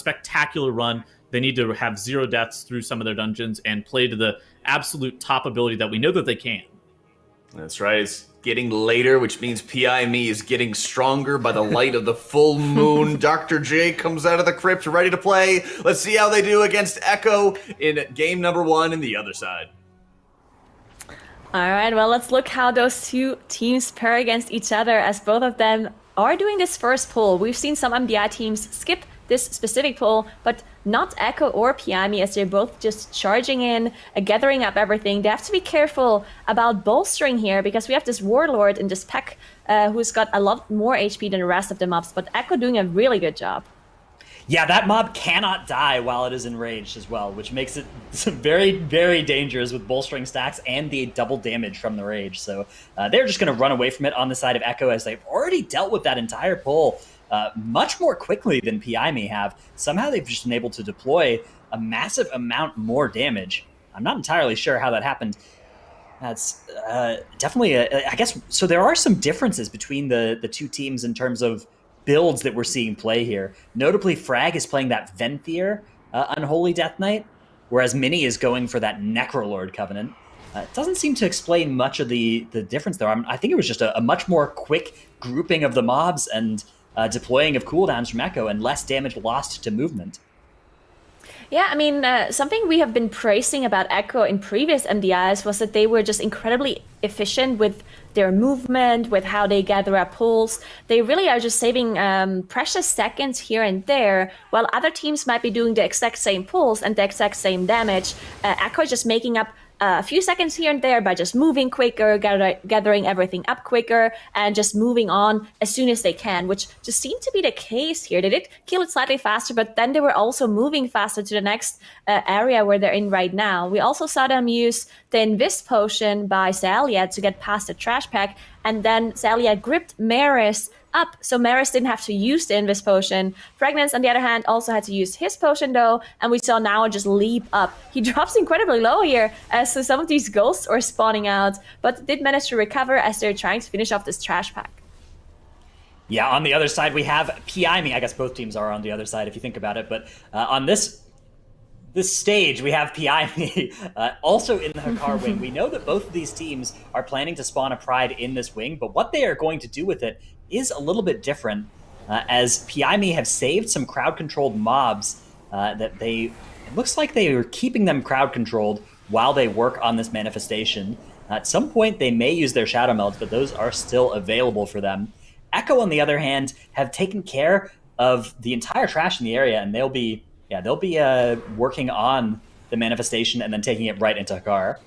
spectacular run. They need to have 0 deaths through some of their dungeons and play to the absolute top ability that we know that they can. That's right. It's getting later, which means PIME is getting stronger by the light of the full moon. Dr. J comes out of the crypt ready to play. Let's see how they do against Echo in game number 1 in the other side. All right, well, let's look how those two teams pair against each other, as both of them are doing this first pull. We've seen some MDI teams skip this specific pull, but not Echo or PIME, as they're both just charging in, gathering up everything. They have to be careful about bolstering here, because we have this Warlord in this pack who's got a lot more HP than the rest of the mobs, but Echo doing a really good job. Yeah, that mob cannot die while it is enraged as well, which makes it very, very dangerous with bolstering stacks and the double damage from the rage. So they're just going to run away from it on the side of Echo, as they've already dealt with that entire pull much more quickly than PI may have. Somehow they've just been able to deploy a massive amount more damage. I'm not entirely sure how that happened. That's definitely, I guess, so there are some differences between the two teams in terms of builds that we're seeing play here. Notably, Frag is playing that Venthyr Unholy Death Knight, whereas Mini is going for that Necrolord Covenant. It doesn't seem to explain much of the difference there. I think it was just a much more quick grouping of the mobs and deploying of cooldowns from Echo and less damage lost to movement. Yeah, I mean, something we have been praising about Echo in previous MDIs was that they were just incredibly efficient with their movement, with how they gather up pulls. They really are just saving precious seconds here and there, while other teams might be doing the exact same pulls and the exact same damage. Echo is just making up a few seconds here and there by just moving quicker, gathering everything up quicker, and just moving on as soon as they can, which just seemed to be the case here. They did kill it slightly faster, but then they were also moving faster to the next area where they're in right now. We also saw them use the Invis Potion by Zalia to get past the trash pack, and then Zalia gripped Maris up, so Maris didn't have to use the Invis Potion. Fragrance, on the other hand, also had to use his potion though, and we saw now just leap up. He drops incredibly low here, so some of these ghosts are spawning out, but did manage to recover as they're trying to finish off this trash pack. Yeah, on the other side we have PIME. I guess both teams are on the other side if you think about it, but on this stage, we have PIME also in the Hakar wing. We know that both of these teams are planning to spawn a Pride in this wing, but what they are going to do with it is a little bit different, as PIME have saved some crowd-controlled mobs that it looks like they are keeping them crowd-controlled while they work on this manifestation. At some point, they may use their Shadow Melds, but those are still available for them. Echo, on the other hand, have taken care of the entire trash in the area, and they'll be working on the manifestation and then taking it right into Hakar.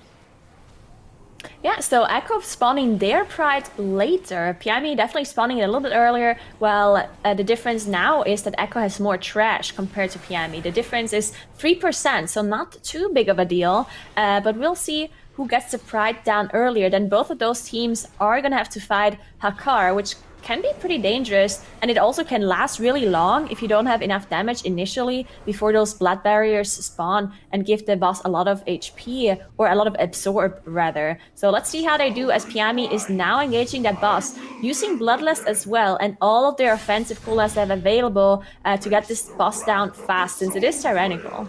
Yeah, so Echo spawning their Pride later. PIME definitely spawning it a little bit earlier. Well, the difference now is that Echo has more trash compared to PIME. The difference is 3%, so not too big of a deal. But we'll see who gets the Pride down earlier. Then both of those teams are going to have to fight Hakar, which can be pretty dangerous, and it also can last really long if you don't have enough damage initially before those blood barriers spawn and give the boss a lot of HP, or a lot of absorb rather. So let's see how they do, as PIME is now engaging that boss using Bloodlust as well, and all of their offensive cooldowns they have available to get this boss down fast, since it is tyrannical.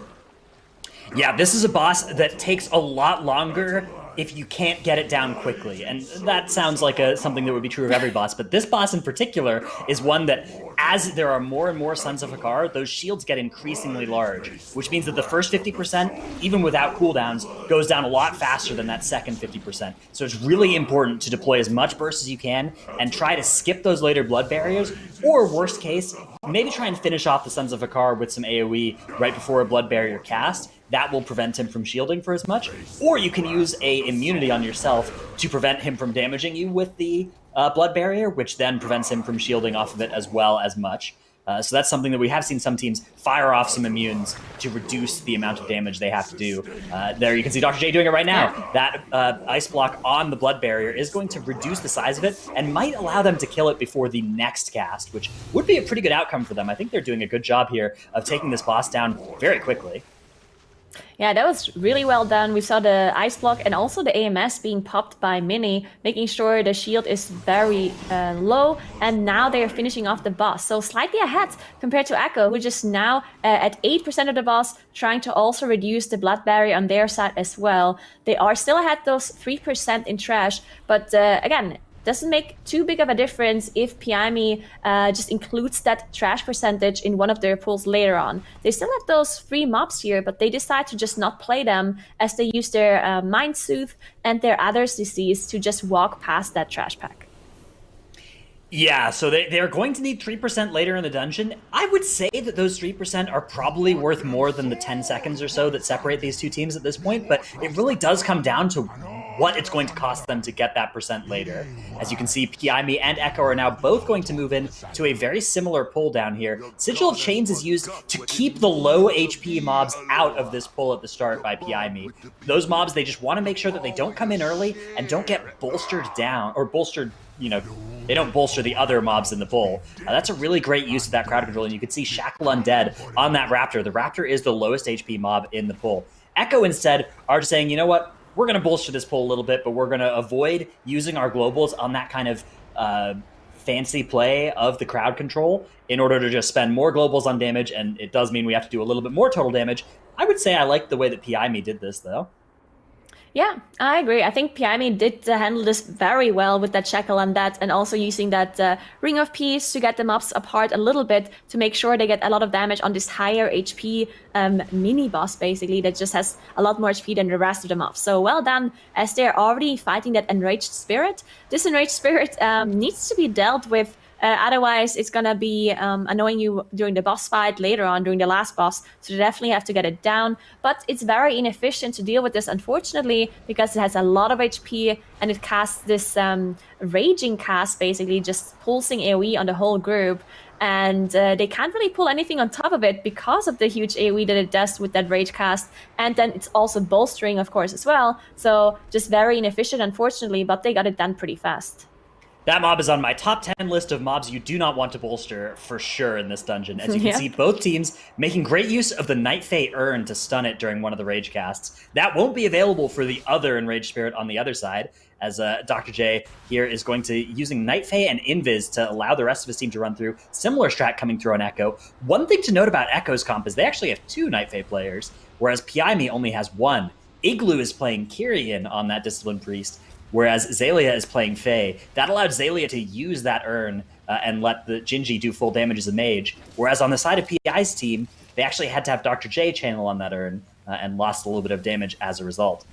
Yeah, this is a boss that takes a lot longer if you can't get it down quickly. And that sounds like something that would be true of every boss, but this boss in particular is one that, as there are more and more Sons of Hakar, those shields get increasingly large, which means that the first 50%, even without cooldowns, goes down a lot faster than that second 50%. So it's really important to deploy as much burst as you can and try to skip those later blood barriers, or worst case, maybe try and finish off the Sons of Hakar with some AoE right before a blood barrier cast. That will prevent him from shielding for as much. Or you can use a immunity on yourself to prevent him from damaging you with the blood barrier, which then prevents him from shielding off of it as well as much. So that's something that we have seen some teams fire off some immunes to reduce the amount of damage they have to do. There you can see Dr. J doing it right now. That ice block on the blood barrier is going to reduce the size of it and might allow them to kill it before the next cast, which would be a pretty good outcome for them. I think they're doing a good job here of taking this boss down very quickly. Yeah, that was really well done. We saw the ice block and also the AMS being popped by Mini, making sure the shield is very low. And now they are finishing off the boss. So slightly ahead compared to Echo, who just now at 8% of the boss, trying to also reduce the blood barrier on their side as well. They are still ahead those 3% in trash. But again, doesn't make too big of a difference if Piami just includes that trash percentage in one of their pools later on. They still have those 3 mobs here, but they decide to just not play them as they use their Mind Soothe and their Other's Disease to just walk past that trash pack. Yeah, so they're going to need 3% later in the dungeon. I would say that those 3% are probably worth more than the 10 seconds or so that separate these two teams at this point, but it really does come down to what it's going to cost them to get that percent later. As you can see, Piami and Echo are now both going to move in to a very similar pull down here. Sigil of Chains is used to keep the low HP mobs out of this pull at the start by Piami. Those mobs, they just want to make sure that they don't come in early and don't get bolstered down, or bolstered, they don't bolster the other mobs in the pull. That's a really great use of that crowd control, and you can see Shackle Undead on that Raptor. The Raptor is the lowest HP mob in the pull. Echo instead are just saying, you know what, we're going to bolster this pull a little bit, but we're going to avoid using our globals on that kind of fancy play of the crowd control in order to just spend more globals on damage, and it does mean we have to do a little bit more total damage. I would say I like the way that Piami did this, though. Yeah, I agree. I think Piami did handle this very well with that Shackle and that, and also using that Ring of Peace to get the mobs apart a little bit to make sure they get a lot of damage on this higher HP mini-boss, basically, that just has a lot more HP than the rest of the mobs. So well done, as they're already fighting that Enraged Spirit. This Enraged Spirit needs to be dealt with. Otherwise, it's going to be annoying you during the boss fight later on, during the last boss. So you definitely have to get it down. But it's very inefficient to deal with this, unfortunately, because it has a lot of HP and it casts this raging cast, basically, just pulsing AoE on the whole group. And they can't really pull anything on top of it because of the huge AoE that it does with that rage cast. And then it's also bolstering, of course, as well. So just very inefficient, unfortunately, but they got it done pretty fast. That mob is on my top 10 list of mobs you do not want to bolster for sure in this dungeon. As you can see, both teams making great use of the Night Fae Urn to stun it during one of the rage casts. That won't be available for the other Enraged Spirit on the other side, as Dr. J here is going to using Night Fae and Invis to allow the rest of his team to run through. Similar strat coming through on Echo. One thing to note about Echo's comp is they actually have 2 Night Fae players, whereas Piami only has 1. Igloo is playing Kyrian on that Discipline Priest, whereas Zalia is playing Fae. That allowed Zalia to use that urn and let the Jinji do full damage as a mage. Whereas on the side of PI's team, they actually had to have Dr. J channel on that urn and lost a little bit of damage as a result.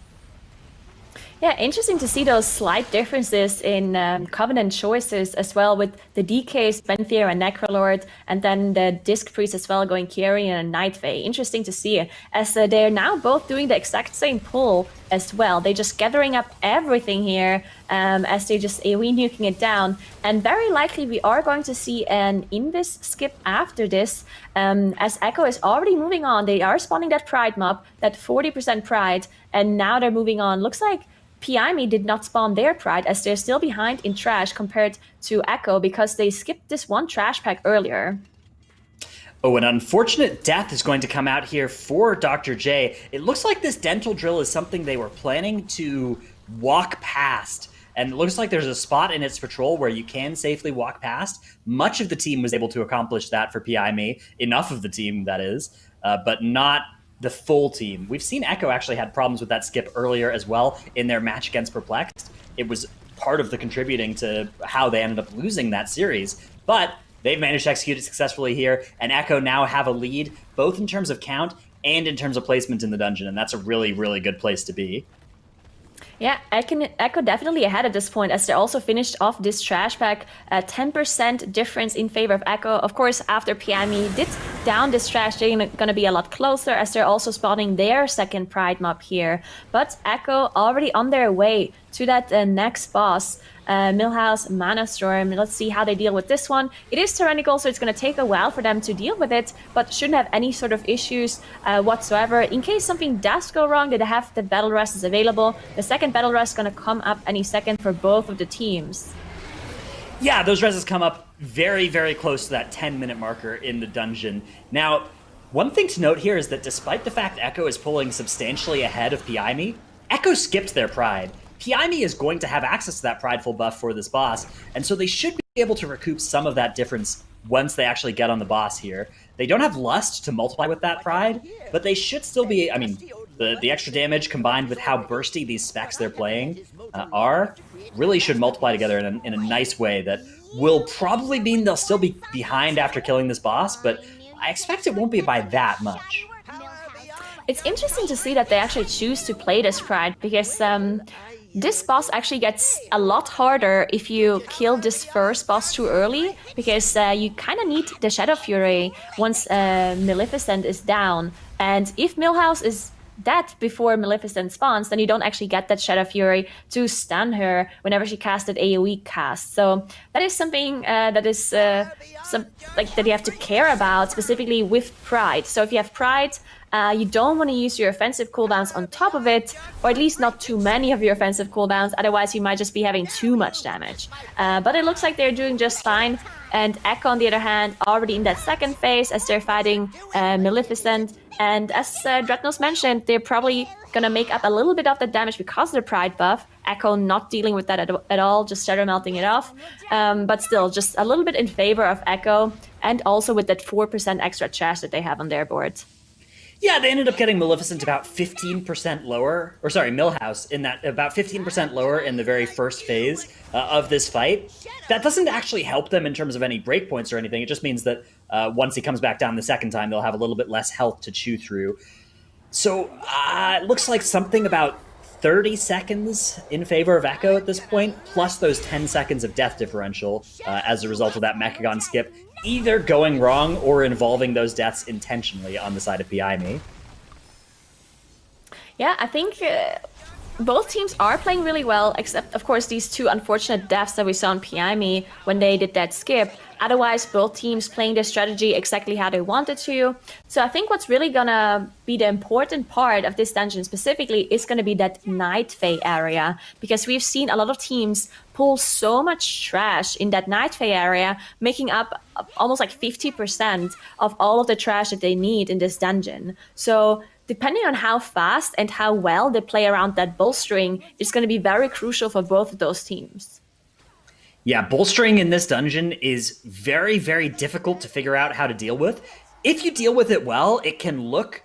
Yeah, interesting to see those slight differences in Covenant choices as well, with the DKs, Benthir and Necrolord, and then the Disc Priest as well going Kyrian and Night Fae. Interesting to see, as they're now both doing the exact same pull as well. They're just gathering up everything here as they just AoE nuking it down. And very likely we are going to see an Invis skip after this, as Echo is already moving on. They are spawning that Pride mob, that 40% Pride, and now they're moving on. Looks like Piami did not spawn their Pride, as they're still behind in trash compared to Echo because they skipped this one trash pack earlier. Oh, an unfortunate death is going to come out here for Dr. J. It looks like this dental drill is something they were planning to walk past. And it looks like there's a spot in its patrol where you can safely walk past. Much of the team was able to accomplish that for Piami. Enough of the team, that is, but not the full team. We've seen Echo actually had problems with that skip earlier as well in their match against Perplexed. It was part of the contributing to how they ended up losing that series. But they've managed to execute it successfully here, and Echo now have a lead, both in terms of count and in terms of placement in the dungeon, and that's a really, really good place to be. Yeah, Echo definitely ahead at this point, as they also finished off this trash pack. 10% difference in favor of Echo. Of course, after Piami did down this trash, they're going to be a lot closer, as they're also spawning their second Pride mob here. But Echo already on their way to that next boss, Millhouse Mana Storm. Let's see how they deal with this one. It is tyrannical, so it's going to take a while for them to deal with it, but shouldn't have any sort of issues whatsoever. In case something does go wrong, they have the Battle Rest available. The second Battle Rest is going to come up any second for both of the teams. Yeah, those reses come up very, very close to that 10-minute marker in the dungeon. Now, One thing to note here is that despite the fact Echo is pulling substantially ahead of Piami, Echo skipped their Pride. Piami is going to have access to that Prideful buff for this boss, and so they should be able to recoup some of that difference once they actually get on the boss here. They don't have Lust to multiply with that Pride, but they should still be, I mean, the extra damage combined with how bursty these specs they're playing are really should multiply together in a nice way that will probably mean they'll still be behind after killing this boss, but I expect it won't be by that much. It's interesting to see that they actually choose to play this Pride, because this boss actually gets a lot harder if you kill this first boss too early, because you kind of need the Shadow Fury once Maleficent is down. And if Millhouse is dead before Maleficent spawns, then you don't actually get that Shadow Fury to stun her whenever she casts that AoE cast. So that is something that is that you have to care about, specifically with Pride. So if you have Pride, you don't want to use your offensive cooldowns on top of it, or at least not too many of your offensive cooldowns, otherwise you might just be having too much damage. But it looks like they're doing just fine. And Echo, on the other hand, already in that second phase as they're fighting Maleficent. And as Dreadnoughts mentioned, they're probably going to make up a little bit of the damage because of the Pride buff. Echo not dealing with that at all, just Shadow melting it off. But still, just a little bit in favor of Echo, and also with that 4% extra trash that they have on their board. Yeah, they ended up getting Maleficent about 15% lower, or sorry, Millhouse, in that about 15% lower in the very first phase of this fight. That doesn't actually help them in terms of any breakpoints or anything. It just means that once he comes back down the second time, they'll have a little bit less health to chew through. So it looks like something about 30 seconds in favor of Echo at this point, plus those 10 seconds of death differential as a result of that Mechagon skip, either going wrong or involving those deaths intentionally on the side of Piami. Yeah, I think both teams are playing really well, except, of course, these two unfortunate deaths that we saw in Piami when they did that skip. Otherwise, both teams playing their strategy exactly how they wanted to. So I think what's really gonna be the important part of this dungeon specifically is gonna be that Night Fae area, because we've seen a lot of teams pull so much trash in that Night Fae area, making up almost like 50% of all of the trash that they need in this dungeon. So depending on how fast and how well they play around that bolstering, it's going to be very crucial for both of those teams. Yeah, bolstering in this dungeon is very, very difficult to figure out how to deal with. If you deal with it well, it can look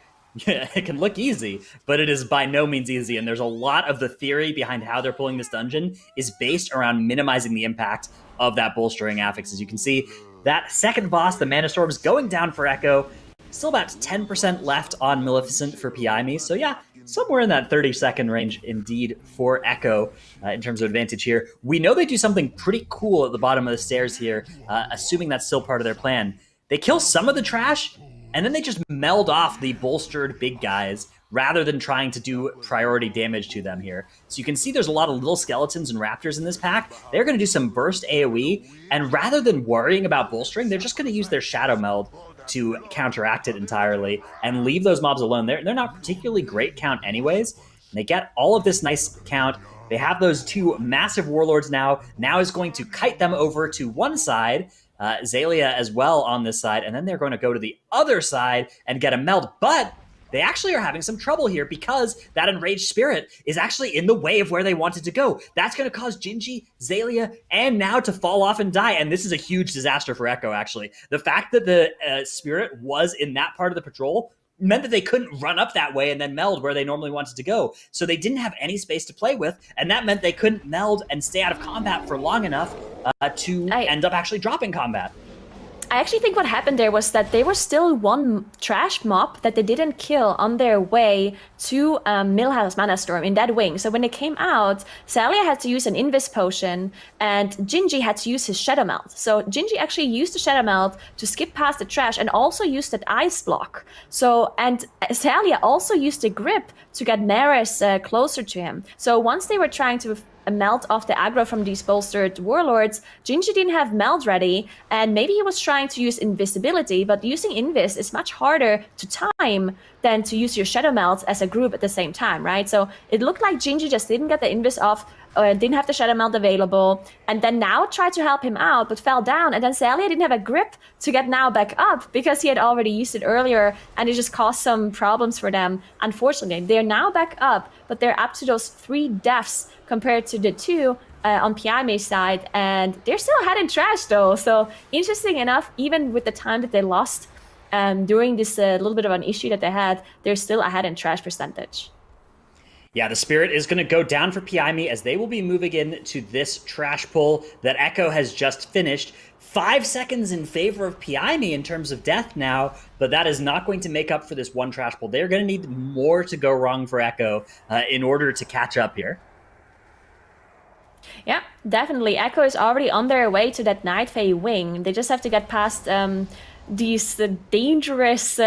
easy, but it is by no means easy. And there's a lot of the theory behind how they're pulling this dungeon is based around minimizing the impact of that bolstering affix. As you can see, that second boss, the Mana Storm, is going down for Echo. Still about 10% left on Maleficent for Piami. So yeah, somewhere in that 30-second range indeed for Echo in terms of advantage here. We know they do something pretty cool at the bottom of the stairs here, assuming that's still part of their plan. They kill some of the trash, and then they just meld off the bolstered big guys rather than trying to do priority damage to them here. So you can see there's a lot of little skeletons and raptors in this pack. They're going to do some burst AoE, and rather than worrying about bolstering, they're just going to use their Shadow Meld to counteract it entirely and leave those mobs alone. They're not particularly great count anyways. They get all of this nice count. They have those two massive warlords now. Now is going to kite them over to one side, Zalia as well on this side, and then they're going to go to the other side and get a meld. But they actually are having some trouble here because that Enraged Spirit is actually in the way of where they wanted to go. That's going to cause Gingy, Zalia, and now to fall off and die. And this is a huge disaster for Echo, actually. The fact that the Spirit was in that part of the patrol meant that they couldn't run up that way and then meld where they normally wanted to go. So they didn't have any space to play with, and that meant they couldn't meld and stay out of combat for long enough to end up actually dropping combat. I actually think what happened there was that they were still one trash mob that they didn't kill on their way to Millhouse Mana Storm in that wing. So when they came out, Zalia had to use an Invis potion and Gingy had to use his Shadow Melt. So Gingy actually used the Shadow Melt to skip past the trash and also used that Ice Block. So, and Zalia also used the Grip to get Neris closer to him. So once they were trying to meld off the aggro from these bolstered warlords, Gingy didn't have meld ready, and maybe he was trying to use invisibility, but using invis is much harder to time than to use your shadow meld as a group at the same time, right? So it looked like Gingy just didn't get the invis off didn't have the Shadow Melt available, and then now tried to help him out, but fell down. And then Zalia didn't have a grip to get now back up because he had already used it earlier, and it just caused some problems for them. Unfortunately, they're now back up, but they're up to those 3 deaths compared to the 2 on Pyaime's side, and they're still ahead in trash though. So interesting enough, even with the time that they lost during this little bit of an issue that they had, they're still ahead in trash percentage. Yeah, the Spirit is going to go down for Pyaime as they will be moving into this trash pull that Echo has just finished. 5 seconds in favor of Pyaime in terms of death now, but that is not going to make up for this 1 trash pull. They're going to need more to go wrong for Echo in order to catch up here. Yeah, definitely. Echo is already on their way to that Night Fae wing. They just have to get past these dangerous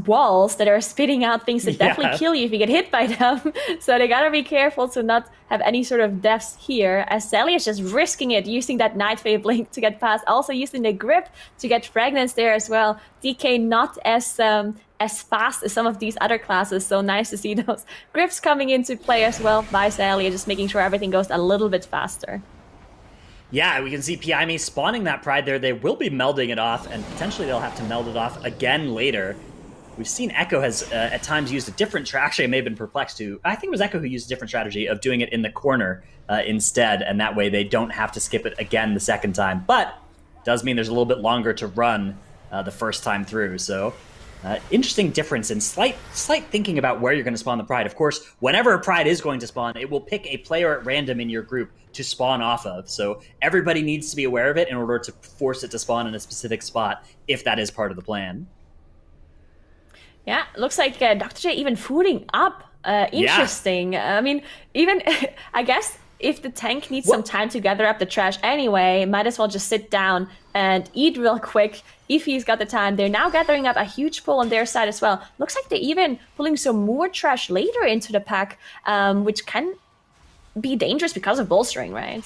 walls that are spitting out things that definitely kill you if you get hit by them. So they gotta be careful to not have any sort of deaths here, as Sally is just risking it, using that Night Fae blink to get past, also using the grip to get fragments there as well. DK not as fast as some of these other classes, so nice to see those grips coming into play as well by Sally, just making sure everything goes a little bit faster. Yeah, we can see Pyaime spawning that Pride there. They will be melding it off, and potentially they'll have to meld it off again later. We've seen Echo has at times used a different strategy. Actually, I may have been perplexed too. I think it was Echo who used a different strategy of doing it in the corner instead, and that way they don't have to skip it again the second time. But it does mean there's a little bit longer to run the first time through, so... interesting difference and slight thinking about where you're going to spawn the Pride. Of course, whenever a Pride is going to spawn, it will pick a player at random in your group to spawn off of. So everybody needs to be aware of it in order to force it to spawn in a specific spot, if that is part of the plan. Yeah, looks like Dr. J even fooding up. Interesting. Yeah. I mean, even, I guess... if the tank needs some time to gather up the trash anyway, might as well just sit down and eat real quick if he's got the time. They're now gathering up a huge pull on their side as well. Looks like they're even pulling some more trash later into the pack, which can be dangerous because of bolstering, right?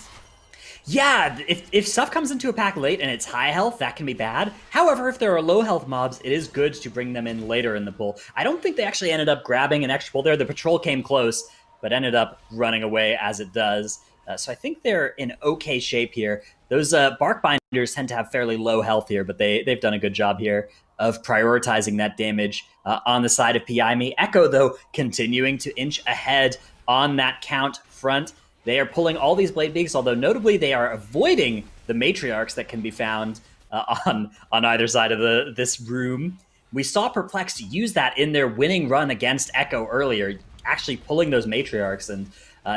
Yeah, if stuff comes into a pack late and it's high health, that can be bad. However, if there are low health mobs, it is good to bring them in later in the pull. I don't think they actually ended up grabbing an extra pull there. The patrol came close, but ended up running away as it does. So I think they're in okay shape here. Those Bark Binders tend to have fairly low health here, but they've done a good job here of prioritizing that damage on the side of Pyaime. Echo, though, continuing to inch ahead on that count front. They are pulling all these Blade Beaks, although notably they are avoiding the Matriarchs that can be found on either side of this room. We saw Perplexed use that in their winning run against Echo earlier, actually pulling those Matriarchs, and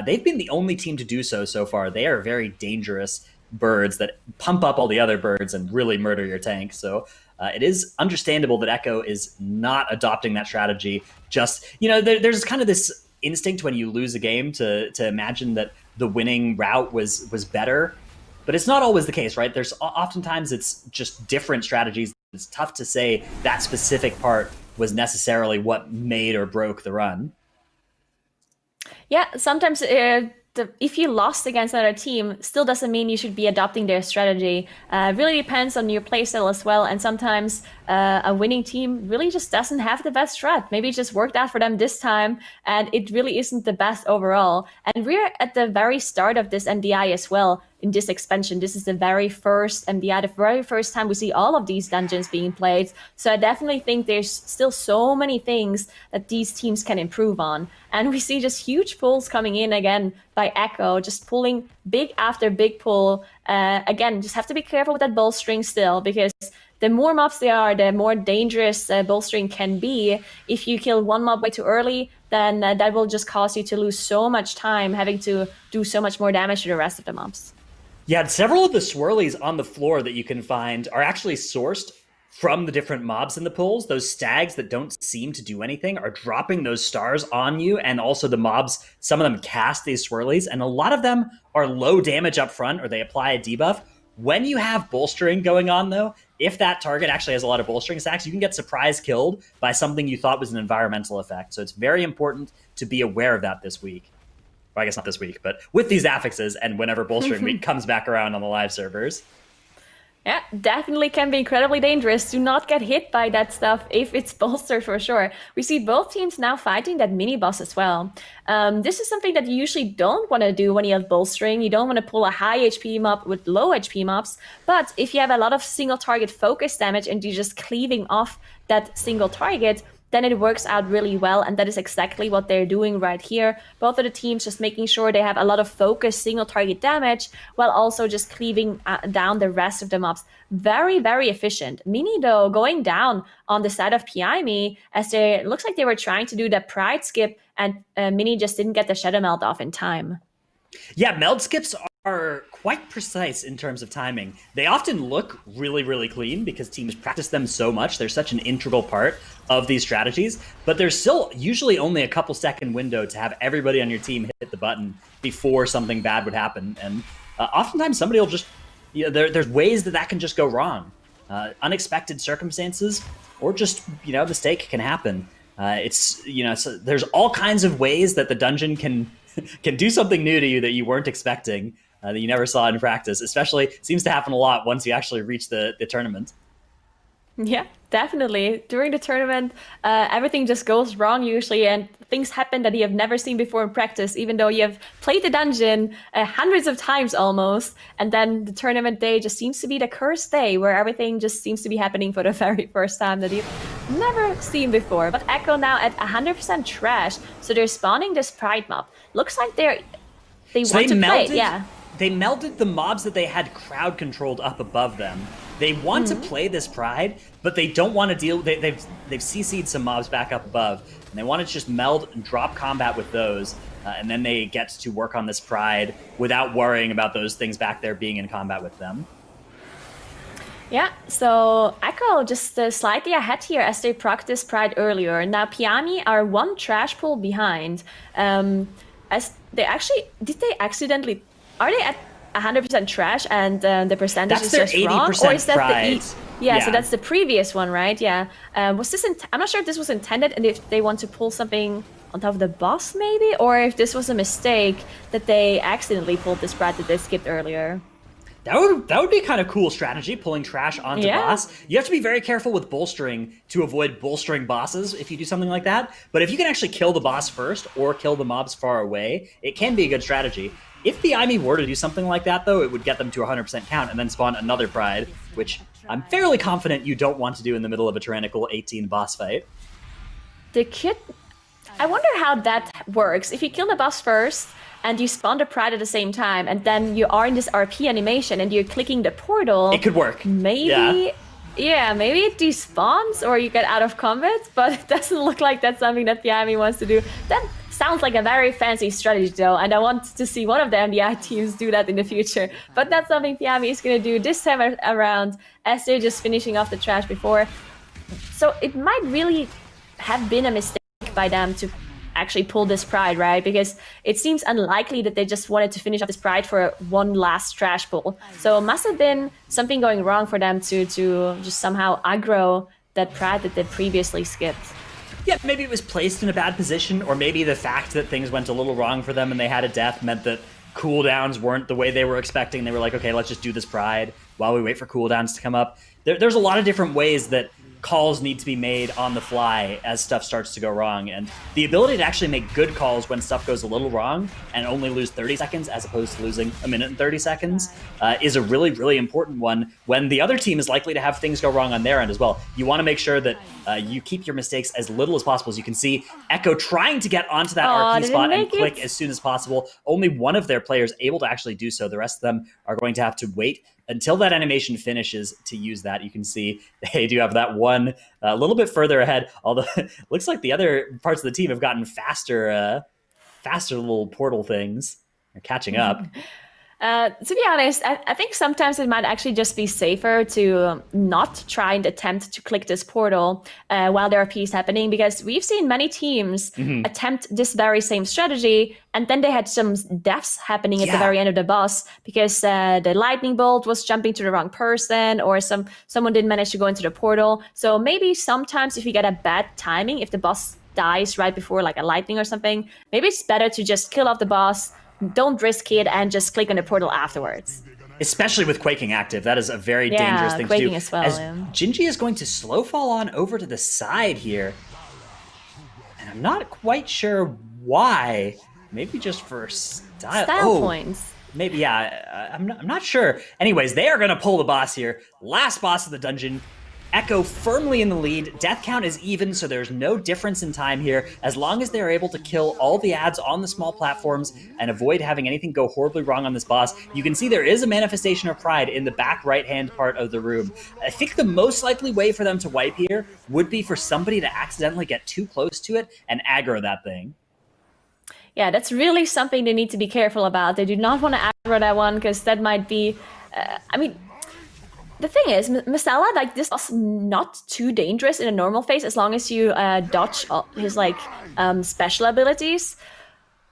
they've been the only team to do so far. They are very dangerous birds that pump up all the other birds and really murder your tank. So it is understandable that Echo is not adopting that strategy. Just, there's kind of this instinct when you lose a game to imagine that the winning route was better, but it's not always the case, right? There's oftentimes it's just different strategies. It's tough to say that specific part was necessarily what made or broke the run. Yeah, sometimes if you lost against another team, still doesn't mean you should be adopting their strategy. Really depends on your playstyle as well. And sometimes a winning team really just doesn't have the best strat. Maybe it just worked out for them this time, and it really isn't the best overall. And we're at the very start of this MDI as well. In this expansion, this is the very first MDI, the very first time we see all of these dungeons being played. So I definitely think there's still so many things that these teams can improve on. And we see just huge pulls coming in again by Echo, just pulling big after big pull. Again, just have to be careful with that bolstering still, because the more mobs there are, the more dangerous bolstering can be. If you kill one mob way too early, then that will just cause you to lose so much time, having to do so much more damage to the rest of the mobs. Yeah, several of the swirlies on the floor that you can find are actually sourced from the different mobs in the pools. Those stags that don't seem to do anything are dropping those stars on you, and also the mobs, some of them cast these swirlies, and a lot of them are low damage up front, or they apply a debuff. When you have bolstering going on, though, if that target actually has a lot of bolstering stacks, you can get surprise killed by something you thought was an environmental effect. So it's very important to be aware of that this week. Well, I guess not this week, but with these affixes and whenever bolstering week comes back around on the live servers. Yeah, definitely can be incredibly dangerous. Do not get hit by that stuff if it's bolstered for sure. We see both teams now fighting that mini boss as well. This is something that you usually don't want to do when you have bolstering. You don't want to pull a high HP mob with low HP mobs. But if you have a lot of single target focus damage and you're just cleaving off that single target, then it works out really well. And that is exactly what they're doing right here. Both of the teams just making sure they have a lot of focused single target damage while also just cleaving down the rest of the mobs. Very, very efficient. Mini, though, going down on the side of PIME as it looks like they were trying to do the Pride skip and Mini just didn't get the Shadow Meld off in time. Yeah, meld skips are quite precise in terms of timing. They often look really, really clean because teams practice them so much. They're such an integral part of these strategies, but there's still usually only a couple second window to have everybody on your team hit the button before something bad would happen. And oftentimes somebody will just, there's ways that can just go wrong. Unexpected circumstances or just, mistake can happen. So there's all kinds of ways that the dungeon can do something new to you that you weren't expecting, that you never saw in practice. Especially seems to happen a lot once you actually reach the tournament. Yeah, definitely. During the tournament, everything just goes wrong usually, and things happen that you have never seen before in practice, even though you have played the dungeon hundreds of times almost. And then the tournament day just seems to be the cursed day where everything just seems to be happening for the very first time that you've never seen before. But Echo now at 100% trash, so they're spawning this Pride mob. Looks like they want to play, yeah. They melded the mobs that they had crowd controlled up above them. They want to play this Pride, but they don't want to deal. They've CC'd some mobs back up above, and they want to just meld and drop combat with those, and then they get to work on this Pride without worrying about those things back there being in combat with them. Yeah, so Echo just slightly ahead here as they practice Pride earlier. Now Piami are one trash pool behind. As they did they accidentally? Are they at 100% trash and the percentage that's is just wrong? Or is that Pride. Yeah, so that's the previous one, right? Yeah. Was this? I'm not sure if this was intended and if they want to pull something on top of the boss, maybe, or if this was a mistake that they accidentally pulled this Pride that they skipped earlier. That would be kind of cool strategy, pulling trash onto boss. You have to be very careful with bolstering to avoid bolstering bosses if you do something like that. But if you can actually kill the boss first or kill the mobs far away, it can be a good strategy. If the IME were to do something like that, though, it would get them to 100% count and then spawn another Pride, which I'm fairly confident you don't want to do in the middle of a tyrannical 18 boss fight. I wonder how that works. If you kill the boss first and you spawn the Pride at the same time, and then you are in this RP animation and you're clicking the portal, it could work. Maybe it despawns or you get out of combat, but it doesn't look like that's something that Piami wants to do. That sounds like a very fancy strategy, though, and I want to see one of the MDI teams do that in the future. But that's something Piami is going to do this time around, as they're just finishing off the trash before. So it might really have been a mistake by them to actually pull this Pride, right? Because it seems unlikely that they just wanted to finish off this Pride for one last trash pull. So it must have been something going wrong for them to just somehow aggro that Pride that they previously skipped. Yeah, maybe it was placed in a bad position, or maybe the fact that things went a little wrong for them and they had a death meant that cooldowns weren't the way they were expecting. They were like, okay, let's just do this Pride while we wait for cooldowns to come up. There's a lot of different ways that calls need to be made on the fly as stuff starts to go wrong, and the ability to actually make good calls when stuff goes a little wrong and only lose 30 seconds as opposed to losing a minute and 30 seconds is a really, really important one when the other team is likely to have things go wrong on their end as well. You want to make sure that you keep your mistakes as little as possible. As you can see, Echo trying to get onto that RP spot and click as soon as possible. Only one of their players able to actually do so. The rest of them are going to have to wait until that animation finishes to use that. You can see they do have that one a little bit further ahead, although it looks like the other parts of the team have gotten faster little portal things. They're catching up. To be honest, I think sometimes it might actually just be safer to not try and attempt to click this portal while the RP is happening, because we've seen many teams attempt this very same strategy, and then they had some deaths happening at the very end of the boss because the lightning bolt was jumping to the wrong person, or someone didn't manage to go into the portal. So maybe sometimes if you get a bad timing, if the boss dies right before like a lightning or something, maybe it's better to just kill off the boss, don't risk it, and just click on the portal afterwards. Especially with Quaking active. That is a very dangerous thing to Quaking do. as well, As yeah. Gingy is going to slow fall on over to the side here. And I'm not quite sure why. Maybe just for style. Points. Maybe, yeah. I'm not sure. Anyways, they are going to pull the boss here. Last boss of the dungeon. Echo firmly in the lead. Death count is even, so there's no difference in time here. As long as they're able to kill all the ads on the small platforms and avoid having anything go horribly wrong on this boss, you can see there is a manifestation of pride in the back right-hand part of the room. I think the most likely way for them to wipe here would be for somebody to accidentally get too close to it and aggro that thing. Yeah, that's really something they need to be careful about. They do not want to aggro that one, because that might be... the thing is, Masala, like, this is not too dangerous in a normal phase as long as you dodge his, like, special abilities.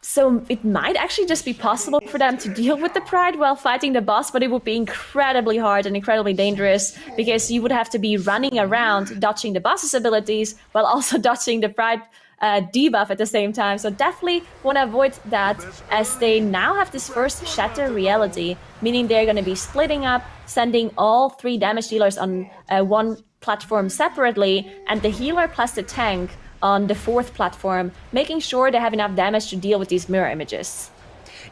So it might actually just be possible for them to deal with the Pride while fighting the boss, but it would be incredibly hard and incredibly dangerous, because you would have to be running around dodging the boss's abilities while also dodging the Pride debuff at the same time. So definitely want to avoid that, as they now have this first Shatter reality, meaning they're going to be splitting up, sending all 3 damage dealers on one platform separately, and the healer plus the tank on the 4th platform, making sure they have enough damage to deal with these mirror images.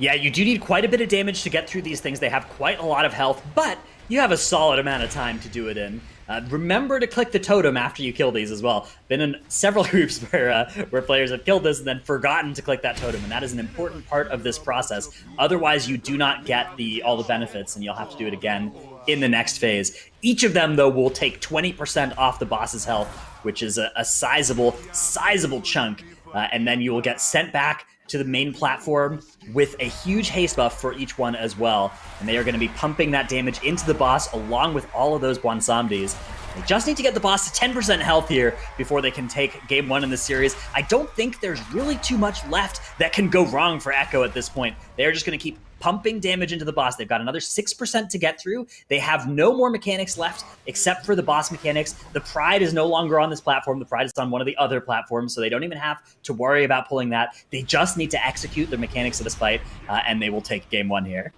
Yeah, you do need quite a bit of damage to get through these things. They have quite a lot of health, but you have a solid amount of time to do it in. Remember to click the totem after you kill these as well. Been in several groups where players have killed this and then forgotten to click that totem, and that is an important part of this process. Otherwise, you do not get all the benefits, and you'll have to do it again in the next phase. Each of them, though, will take 20% off the boss's health, which is a sizable chunk, and then you will get sent back to the main platform with a huge haste buff for each one as well. And they are going to be pumping that damage into the boss along with all of those Bwansamdis. They just need to get the boss to 10% health here before they can take game 1 in the series. I don't think there's really too much left that can go wrong for Echo at this point. They're just going to keep pumping damage into the boss. They've got another 6% to get through. They have no more mechanics left except for the boss mechanics. The Pride is no longer on this platform. The Pride is on one of the other platforms, so they don't even have to worry about pulling that. They just need to execute the mechanics of this fight, and they will take game 1 here.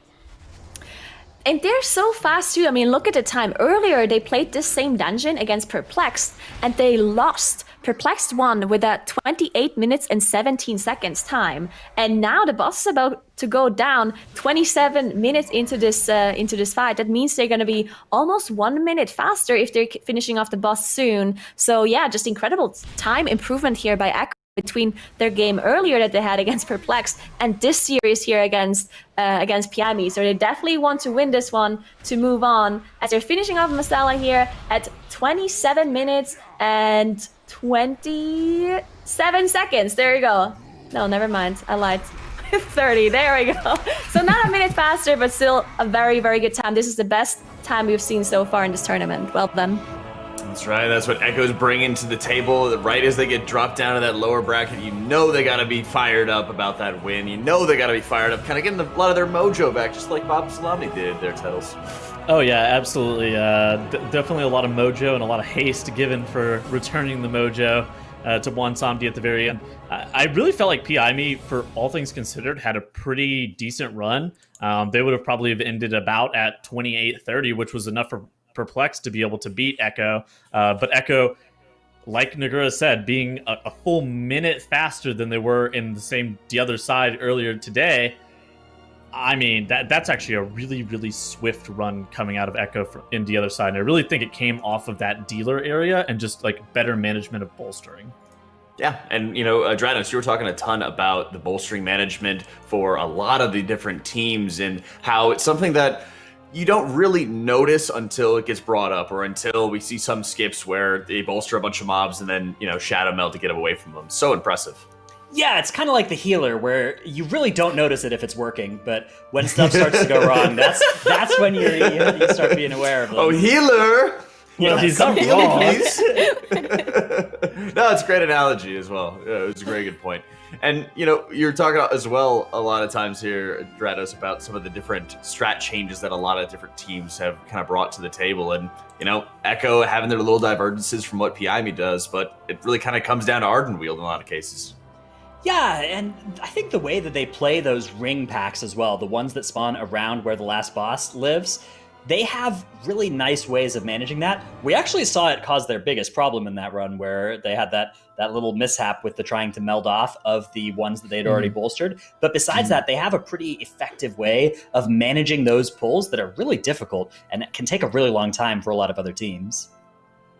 And they're so fast too. I mean, look at the time. Earlier, they played this same dungeon against Perplexed, and they lost. Perplexed won with a 28 minutes and 17 seconds time. And now the boss is about to go down 27 minutes into this fight. That means they're going to be almost 1 minute faster if they're finishing off the boss soon. So yeah, just incredible time improvement here by Echo between their game earlier that they had against Perplexed and this series here against PIME. So they definitely want to win this one to move on, as they're finishing off Masala here at 27 minutes and 27 seconds. There you go. No, never mind. I lied. 30. There we go. So not a minute faster, but still a very, very good time. This is the best time we've seen so far in this tournament. Well done. That's right. That's what Echo's bringing to the table. Right as they get dropped down to that lower bracket, you know they got to be fired up about that win. You know they got to be fired up, kind of getting a lot of their mojo back, just like Bob Salami did there, Tettles. Oh yeah, absolutely. Definitely a lot of mojo and a lot of haste given for returning the mojo to Bwansamdi at the very end. I really felt like PIME, for all things considered, had a pretty decent run. They would have probably ended about at 28-30, which was enough for Perplexed to be able to beat Echo. But Echo, like Nagura said, being a full minute faster than they were in the other side earlier today, I mean, that's actually a really, really swift run coming out of Echo in the other side. And I really think it came off of that dealer area and just like better management of bolstering. Yeah, and Dranos, you were talking a ton about the bolstering management for a lot of the different teams and how it's something that you don't really notice until it gets brought up or until we see some skips where they bolster a bunch of mobs and then, shadow meld to get away from them. So impressive. Yeah, it's kind of like the healer, where you really don't notice it if it's working, but when stuff starts to go wrong, that's when you start being aware of them. Oh, healer! Well, he's not heal wrong. me, please. No, it's a great analogy as well. Yeah, it was a very good point. And, you're talking as well a lot of times here, Drados, about some of the different strat changes that a lot of different teams have kind of brought to the table. And, Echo having their little divergences from what PIME does, but it really kind of comes down to Ardenweald in a lot of cases. Yeah, and I think the way that they play those ring packs as well, the ones that spawn around where the last boss lives, they have really nice ways of managing that. We actually saw it cause their biggest problem in that run, where they had that little mishap with the trying to meld off of the ones that they'd already bolstered. But besides that, they have a pretty effective way of managing those pulls that are really difficult and can take a really long time for a lot of other teams.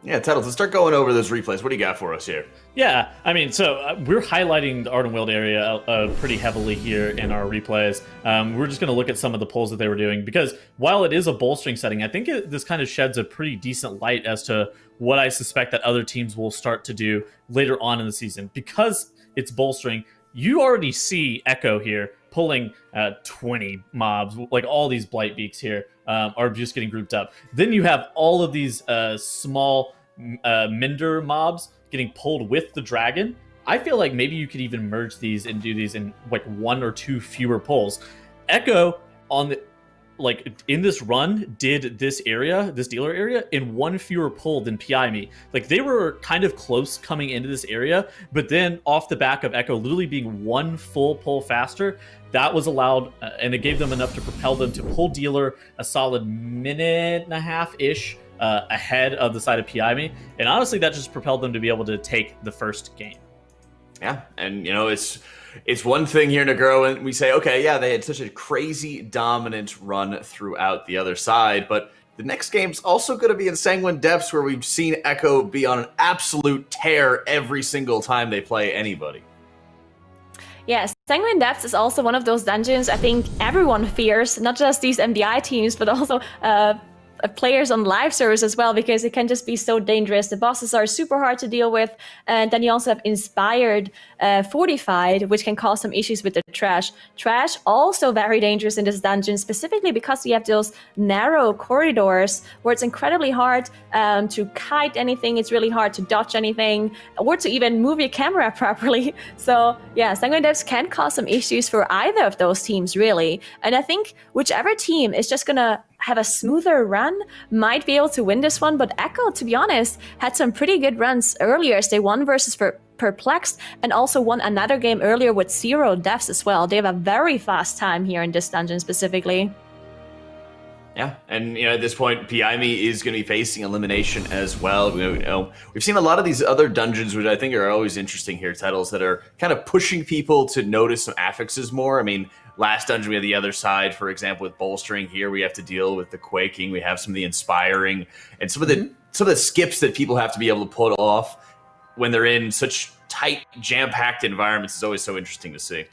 Yeah, Tuttles, let's start going over those replays. What do you got for us here? Yeah, I mean, so we're highlighting the Arden World area pretty heavily here in our replays. We're just going to look at some of the pulls that they were doing, because while it is a bolstering setting, I think this kind of sheds a pretty decent light as to what I suspect that other teams will start to do later on in the season. Because it's bolstering, you already see Echo here pulling 20 mobs, like all these Blight Beaks here are just getting grouped up. Then you have all of these small Minder mobs getting pulled with the dragon. I feel like maybe you could even merge these and do these in like 1 or 2 fewer pulls. Echo on the in this run did this dealer area in 1 fewer pull than PI Me. Like, they were kind of close coming into this area, but then off the back of Echo literally being 1 full pull faster, that was allowed, and it gave them enough to propel them to pull dealer a solid 1.5-ish ahead of the side of PI Me. And honestly, that just propelled them to be able to take the first game. Yeah, and it's one thing here to grow, and we say, okay, yeah, they had such a crazy dominant run throughout the other side, but the next game's also going to be in Sanguine Depths, where we've seen Echo be on an absolute tear every single time they play anybody. Yes, Sanguine Depths is also one of those dungeons I think everyone fears, not just these MDI teams, but also players on live servers as well, because it can just be so dangerous. The bosses are super hard to deal with, and then you also have Inspired Fortified, which can cause some issues with the Trash. Trash also very dangerous in this dungeon, specifically because you have those narrow corridors where it's incredibly hard to kite anything, it's really hard to dodge anything, or to even move your camera properly. So yeah, Sanguine Depths can cause some issues for either of those teams, really. And I think whichever team is just gonna have a smoother run might be able to win this one. But Echo, to be honest, had some pretty good runs earlier. They won versus Perplexed, and also won another game earlier with 0 deaths as well. They have a very fast time here in this dungeon specifically. Yeah, and at this point, PI Me is going to be facing elimination as well. We've seen a lot of these other dungeons, which I think are always interesting here, titles that are kind of pushing people to notice some affixes more. I mean, last dungeon we had the other side, for example, with bolstering. Here we have to deal with the quaking. We have some of the inspiring and some of the skips that people have to be able to pull off when they're in such tight, jam-packed environments. Is always so interesting to see.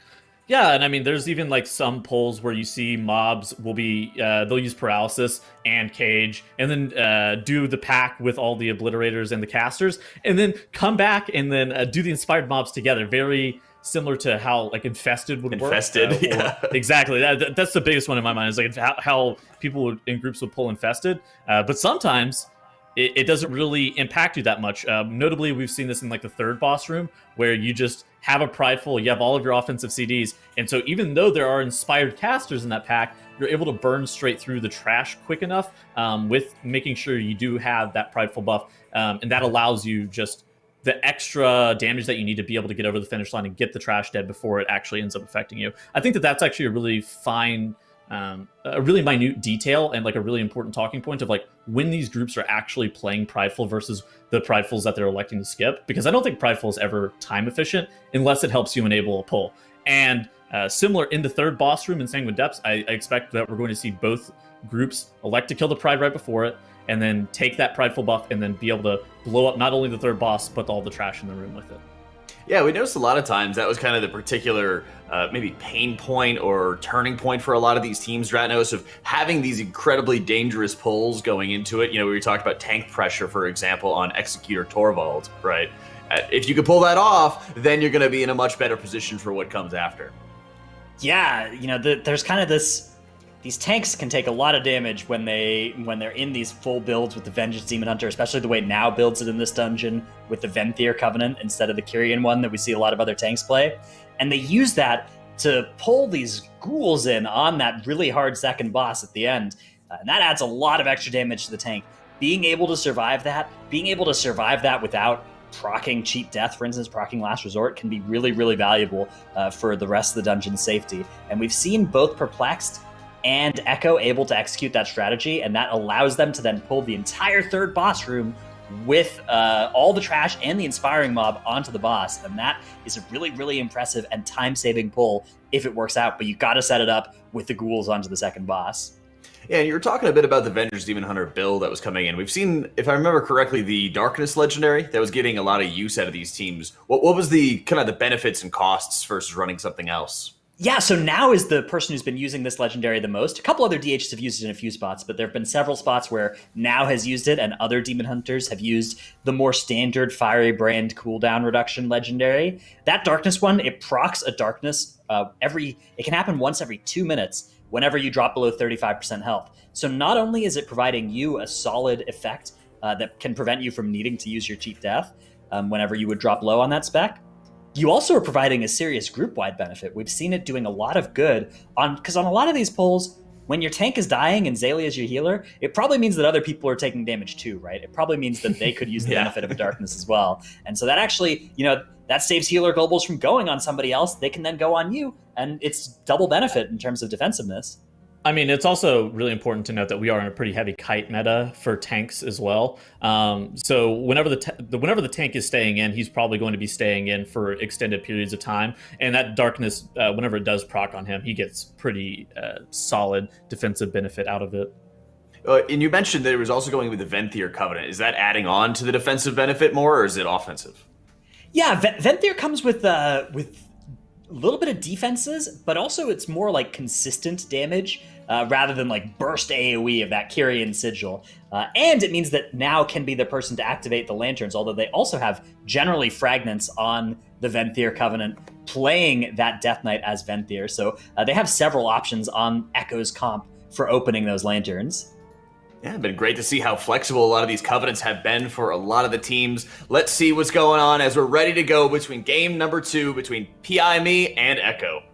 Yeah, and I mean, there's even like some pulls where you see mobs will be, they'll use paralysis and cage, and then do the pack with all the obliterators and the casters, and then come back and then do the inspired mobs together. Very similar to how like infested would work. Yeah. Exactly. That's the biggest one in my mind, is like how people in groups would pull infested. But sometimes it doesn't really impact you that much. Notably, we've seen this in like the 3rd boss room, where you just have a prideful, you have all of your offensive CDs, and so even though there are inspired casters in that pack, you're able to burn straight through the trash quick enough, with making sure you do have that prideful buff, and that allows you just the extra damage that you need to be able to get over the finish line and get the trash dead before it actually ends up affecting you. I think that's actually a really fine, a really minute detail, and like a really important talking point of like when these groups are actually playing prideful versus the pridefuls that they're electing to skip, because I don't think prideful is ever time efficient unless it helps you enable a pull. And similar in the 3rd boss room in Sanguine Depths, I expect that we're going to see both groups elect to kill the pride right before it, and then take that prideful buff and then be able to blow up not only the 3rd boss but all the trash in the room with it. Yeah, we noticed a lot of times that was kind of the particular maybe pain point or turning point for a lot of these teams, Ratnos, of having these incredibly dangerous pulls going into it. We talked about tank pressure, for example, on Executor Tarvold, right? If you could pull that off, then you're going to be in a much better position for what comes after. Yeah, there's kind of these tanks can take a lot of damage when they're in these full builds with the Vengeance Demon Hunter, especially the way Now builds it in this dungeon with the Venthyr Covenant instead of the Kyrian one that we see a lot of other tanks play. And they use that to pull these ghouls in on that really hard second boss at the end. And that adds a lot of extra damage to the tank. Being able to survive that without proccing Cheat Death, for instance, proccing Last Resort, can be really, really valuable for the rest of the dungeon's safety. And we've seen both Perplexed and Echo able to execute that strategy, and that allows them to then pull the entire third boss room with all the trash and the Inspiring Mob onto the boss. And that is a really, really impressive and time-saving pull if it works out, but you got to set it up with the ghouls onto the second boss. Yeah, and you were talking a bit about the Venger's Demon Hunter build that was coming in. We've seen, if I remember correctly, the Darkness Legendary that was getting a lot of use out of these teams. What was the kind of the benefits and costs versus running something else? Yeah, so now is the person who's been using this legendary the most. A couple other DHs have used it in a few spots, but there have been several spots where Now has used it and other Demon Hunters have used the more standard Fiery Brand cooldown reduction legendary. That Darkness one, it procs a Darkness it can happen once every 2 minutes whenever you drop below 35% health. So not only is it providing you a solid effect that can prevent you from needing to use your Cheat Death whenever you would drop low on that spec, you also are providing a serious group-wide benefit. We've seen it doing a lot of good because on a lot of these pulls, when your tank is dying and Zayli is your healer, it probably means that other people are taking damage too, right? It probably means that they could use the benefit of a Darkness as well. And so that actually, that saves healer globals from going on somebody else. They can then go on you, and it's double benefit in terms of defensiveness. I mean, it's also really important to note that we are in a pretty heavy kite meta for tanks as well. So whenever the tank is staying in, he's probably going to be staying in for extended periods of time. And that Darkness, whenever it does proc on him, he gets pretty solid defensive benefit out of it. And you mentioned that it was also going with the Venthyr Covenant. Is that adding on to the defensive benefit more, or is it offensive? Yeah, Venthyr comes with a little bit of defenses, but also it's more like consistent damage rather than like burst AoE of that Kyrian Sigil. And it means that Now can be the person to activate the lanterns, although they also have generally fragments on the Venthyr Covenant playing that Death Knight as Venthyr. So they have several options on Echo's comp for opening those lanterns. Yeah, it's been great to see how flexible a lot of these covenants have been for a lot of the teams. Let's see what's going on as we're ready to go between game number 2 between PIME and Echo.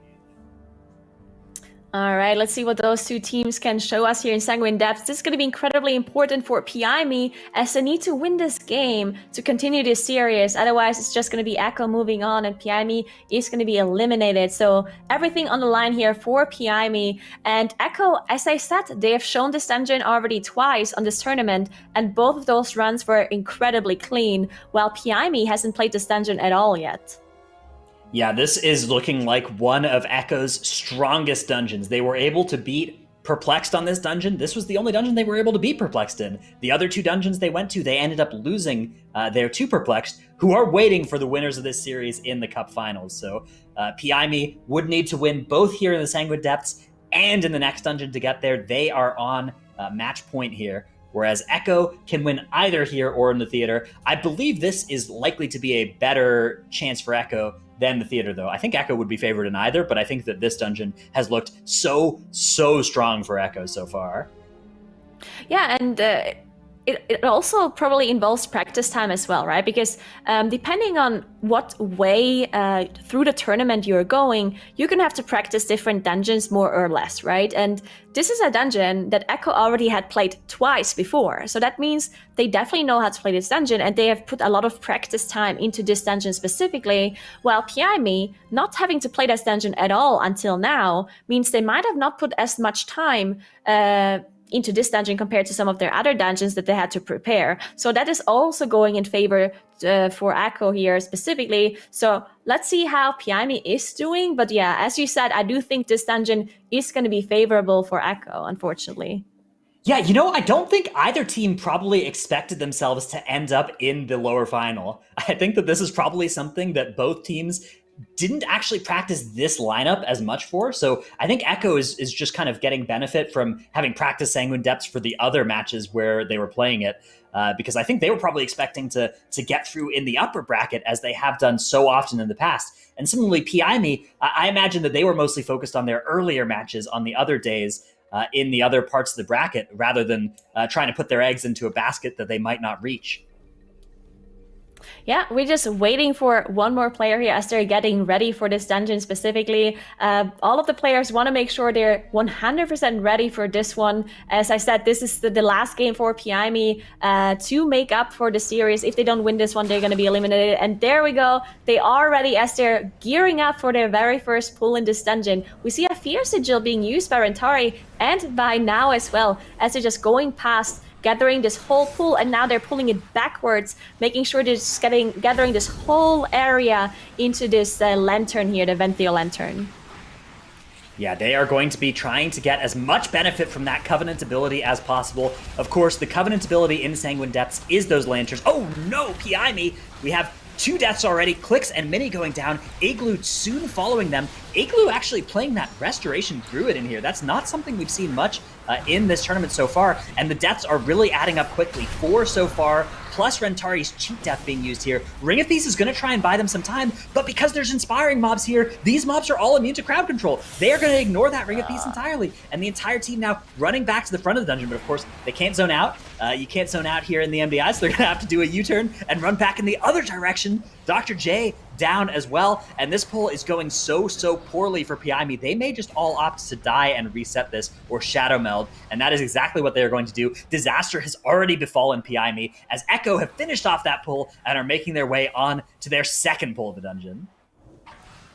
All right, let's see what those two teams can show us here in Sanguine Depths. This is going to be incredibly important for PIME as they need to win this game to continue this series. Otherwise, it's just going to be Echo moving on and PIME is going to be eliminated. So everything on the line here for PIME. And Echo, as I said, they have shown this dungeon already twice on this tournament, and both of those runs were incredibly clean, while PIME hasn't played this dungeon at all yet. Yeah, this is looking like one of Echo's strongest dungeons. They were able to beat Perplexed on this dungeon. This was the only dungeon they were able to beat Perplexed in. The other two dungeons they went to, they ended up losing their to Perplexed, who are waiting for the winners of this series in the Cup Finals. So PIME would need to win both here in the Sanguine Depths and in the next dungeon to get there. They are on match point here, whereas Echo can win either here or in the theater. I believe this is likely to be a better chance for Echo than the theater, though. I think Echo would be favored in either, but I think that this dungeon has looked so strong for Echo so far. Yeah, and it also probably involves practice time as well, right? Because depending on what way through the tournament you're going, you're going to have to practice different dungeons more or less, right? And this is a dungeon that Echo already had played twice before. So that means they definitely know how to play this dungeon, and they have put a lot of practice time into this dungeon specifically, while PIME not having to play this dungeon at all until now means they might have not put as much time into this dungeon compared to some of their other dungeons that they had to prepare. So that is also going in favor for Echo here specifically. So let's see how PIME is doing. But yeah, as you said, I do think this dungeon is going to be favorable for Echo, unfortunately. Yeah, I don't think either team probably expected themselves to end up in the lower final. I think that this is probably something that both teams didn't actually practice this lineup as much for. So I think Echo is just kind of getting benefit from having practiced Sanguine Depths for the other matches where they were playing it, because I think they were probably expecting to get through in the upper bracket as they have done so often in the past. And similarly, PIME, I imagine that they were mostly focused on their earlier matches on the other days in the other parts of the bracket, rather than trying to put their eggs into a basket that they might not reach. Yeah, we're just waiting for one more player here as they're getting ready for this dungeon specifically. All of the players want to make sure they're 100% ready for this one. As I said, this is the last game for PIME to make up for the series. If they don't win this one, they're going to be eliminated. And there we go. They are ready as they're gearing up for their very first pull in this dungeon. We see a Fear Sigil being used by Rentari and by Now as well, as they're just going past gathering this whole pool, and now they're pulling it backwards, making sure they're just gathering this whole area into this lantern here, the Venthyr Lantern. Yeah, they are going to be trying to get as much benefit from that Covenant ability as possible. Of course, the Covenant ability in Sanguine Depths is those lanterns. Oh no, PI me! We have 2 deaths already, Clix and Mini going down, Igloo soon following them. Igloo actually playing that Restoration Druid in here. That's not something we've seen much in this tournament so far, and the deaths are really adding up quickly. 4 so far, plus Rentari's cheat death being used here. Ring of Thieves is going to try and buy them some time, but because there's inspiring mobs here, these mobs are all immune to crowd control. They are going to ignore that Ring of Thieves entirely, and the entire team now running back to the front of the dungeon, but of course, they can't zone out. You can't zone out here in the MDI, so they're going to have to do a U-turn and run back in the other direction. Dr. J down as well, and this pull is going so poorly for PIME. They may just all opt to die and reset this or shadow meld, and that is exactly what they are going to do. Disaster has already befallen PIME as Echo have finished off that pull and are making their way on to their second pull of the dungeon.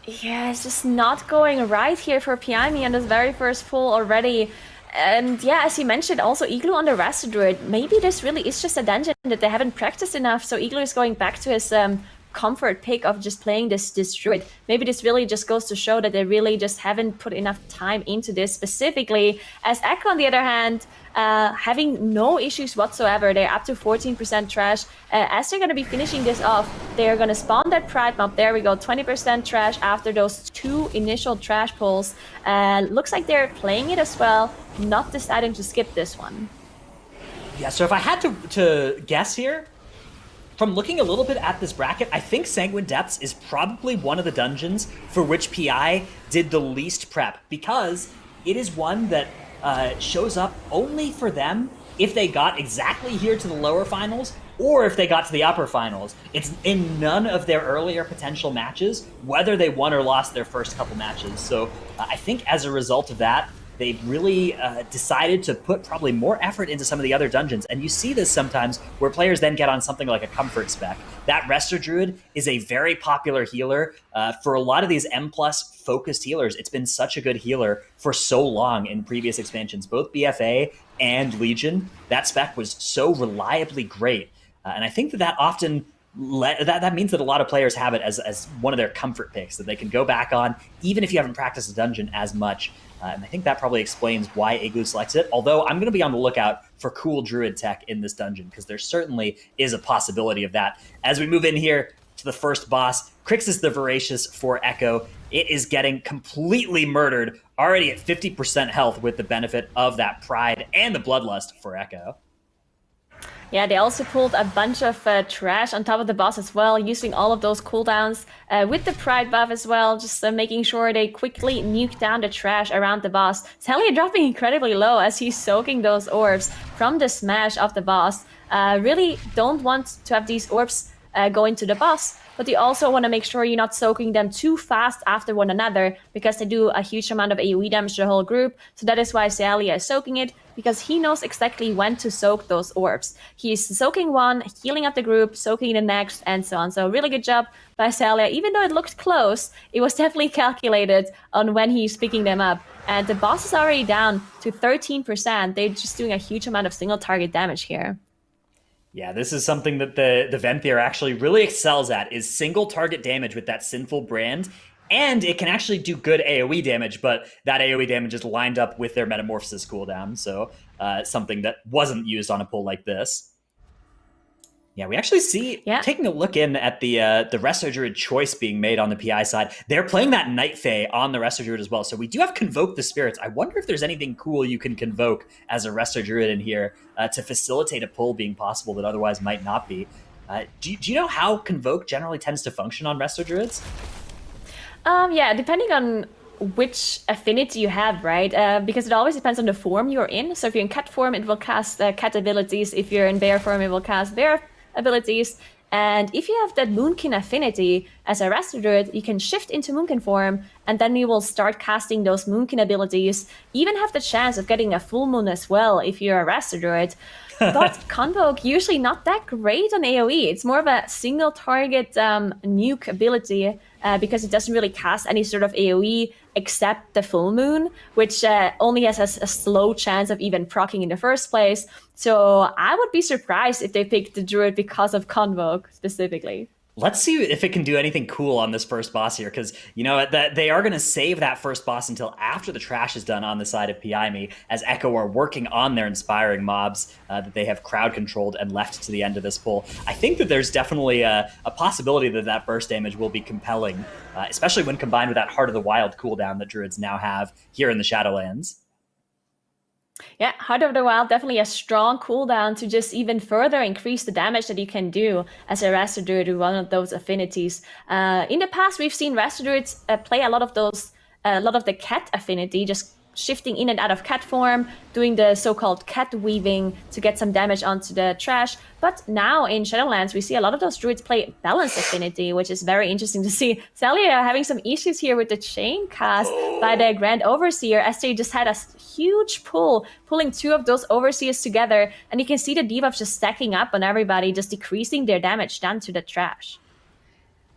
Yeah, it's just not going right here for PIME on this very first pull already. And yeah, as you mentioned, also Igloo on the Rasta Druid. Maybe this really is just a dungeon that they haven't practiced enough, so Igloo is going back to his comfort pick of just playing this druid. Maybe this really just goes to show that they really just haven't put enough time into this specifically. As Echo, on the other hand, having no issues whatsoever. They're up to 14% trash. As they're going to be finishing this off, they're going to spawn that Pride mob. There we go, 20% trash after those 2 initial trash pulls. Looks like they're playing it as well, not deciding to skip this one. Yeah, so if I had to guess here, from looking a little bit at this bracket, I think Sanguine Depths is probably one of the dungeons for which PI did the least prep, because it is one that shows up only for them if they got exactly here to the lower finals or if they got to the upper finals. It's in none of their earlier potential matches, whether they won or lost their first couple matches. So I think as a result of that, they really decided to put probably more effort into some of the other dungeons. And you see this sometimes where players then get on something like a comfort spec. That Rester Druid is a very popular healer. For a lot of these M+ focused healers, it's been such a good healer for so long in previous expansions, both BFA and Legion. That spec was so reliably great. And I think that often that means that a lot of players have it as one of their comfort picks that they can go back on, even if you haven't practiced a dungeon as much. And I think that probably explains why Igloo selects it. Although I'm going to be on the lookout for cool Druid tech in this dungeon, because there certainly is a possibility of that. As we move in here to the first boss, Crixus the Voracious for Echo. It is getting completely murdered, already at 50% health with the benefit of that Pride and the Bloodlust for Echo. Yeah, they also pulled a bunch of trash on top of the boss as well, using all of those cooldowns with the Pride buff as well, just making sure they quickly nuke down the trash around the boss. Talia dropping incredibly low as he's soaking those orbs from the smash of the boss. Really don't want to have these orbs go into the boss, but you also want to make sure you're not soaking them too fast after one another, because they do a huge amount of AoE damage to the whole group. So that is why Celia is soaking it, because he knows exactly when to soak those orbs. He's soaking one, healing up the group, soaking the next, and so on. So really good job by Celia. Even though it looked close, it was definitely calculated on when he's picking them up. And the boss is already down to 13%. They're just doing a huge amount of single target damage here. Yeah, this is something that the Venthyr actually really excels at, is single target damage with that Sinful brand. And it can actually do good AoE damage, but that AoE damage is lined up with their Metamorphosis cooldown, so something that wasn't used on a pull like this. Yeah, we actually see, taking a look in at the Resto Druid choice being made on the PI side, they're playing that Night Fae on the Resto Druid as well. So we do have Convoke the Spirits. I wonder if there's anything cool you can convoke as a Resto Druid in here to facilitate a pull being possible that otherwise might not be. Do you know how Convoke generally tends to function on Resto Druids? Yeah, depending on which affinity you have, right? Because it always depends on the form you're in. So if you're in cat form, it will cast cat abilities. If you're in bear form, it will cast bear abilities. And if you have that Moonkin affinity as a Resto Druid, you can shift into Moonkin form, and then you will start casting those Moonkin abilities, even have the chance of getting a full moon as well if you're a Resto Druid. But Convoke usually not that great on AoE. It's more of a single target nuke ability because it doesn't really cast any sort of AoE except the full moon, which only has a slow chance of even proccing in the first place. So I would be surprised if they picked the Druid because of Convoke specifically. Let's see if it can do anything cool on this first boss here, because you know that they are going to save that first boss until after the trash is done on the side of PI Me, as Echo are working on their inspiring mobs that they have crowd controlled and left to the end of this pull. I think that there's definitely a possibility that burst damage will be compelling, especially when combined with that Heart of the Wild cooldown that Druids now have here in the Shadowlands. Yeah, Heart of the Wild, definitely a strong cooldown to just even further increase the damage that you can do as a Resto Druid with one of those affinities. In the past, we've seen Resto Druids play a lot of the cat affinity, just shifting in and out of cat form, doing the so-called cat weaving to get some damage onto the trash. But now in Shadowlands, we see a lot of those druids play balanced affinity, which is very interesting to see. Celia having some issues here with the chain cast by the Grand Overseer, as they just had a huge pull, pulling two of those Overseers together, and you can see the debuffs just stacking up on everybody, just decreasing their damage down to the trash.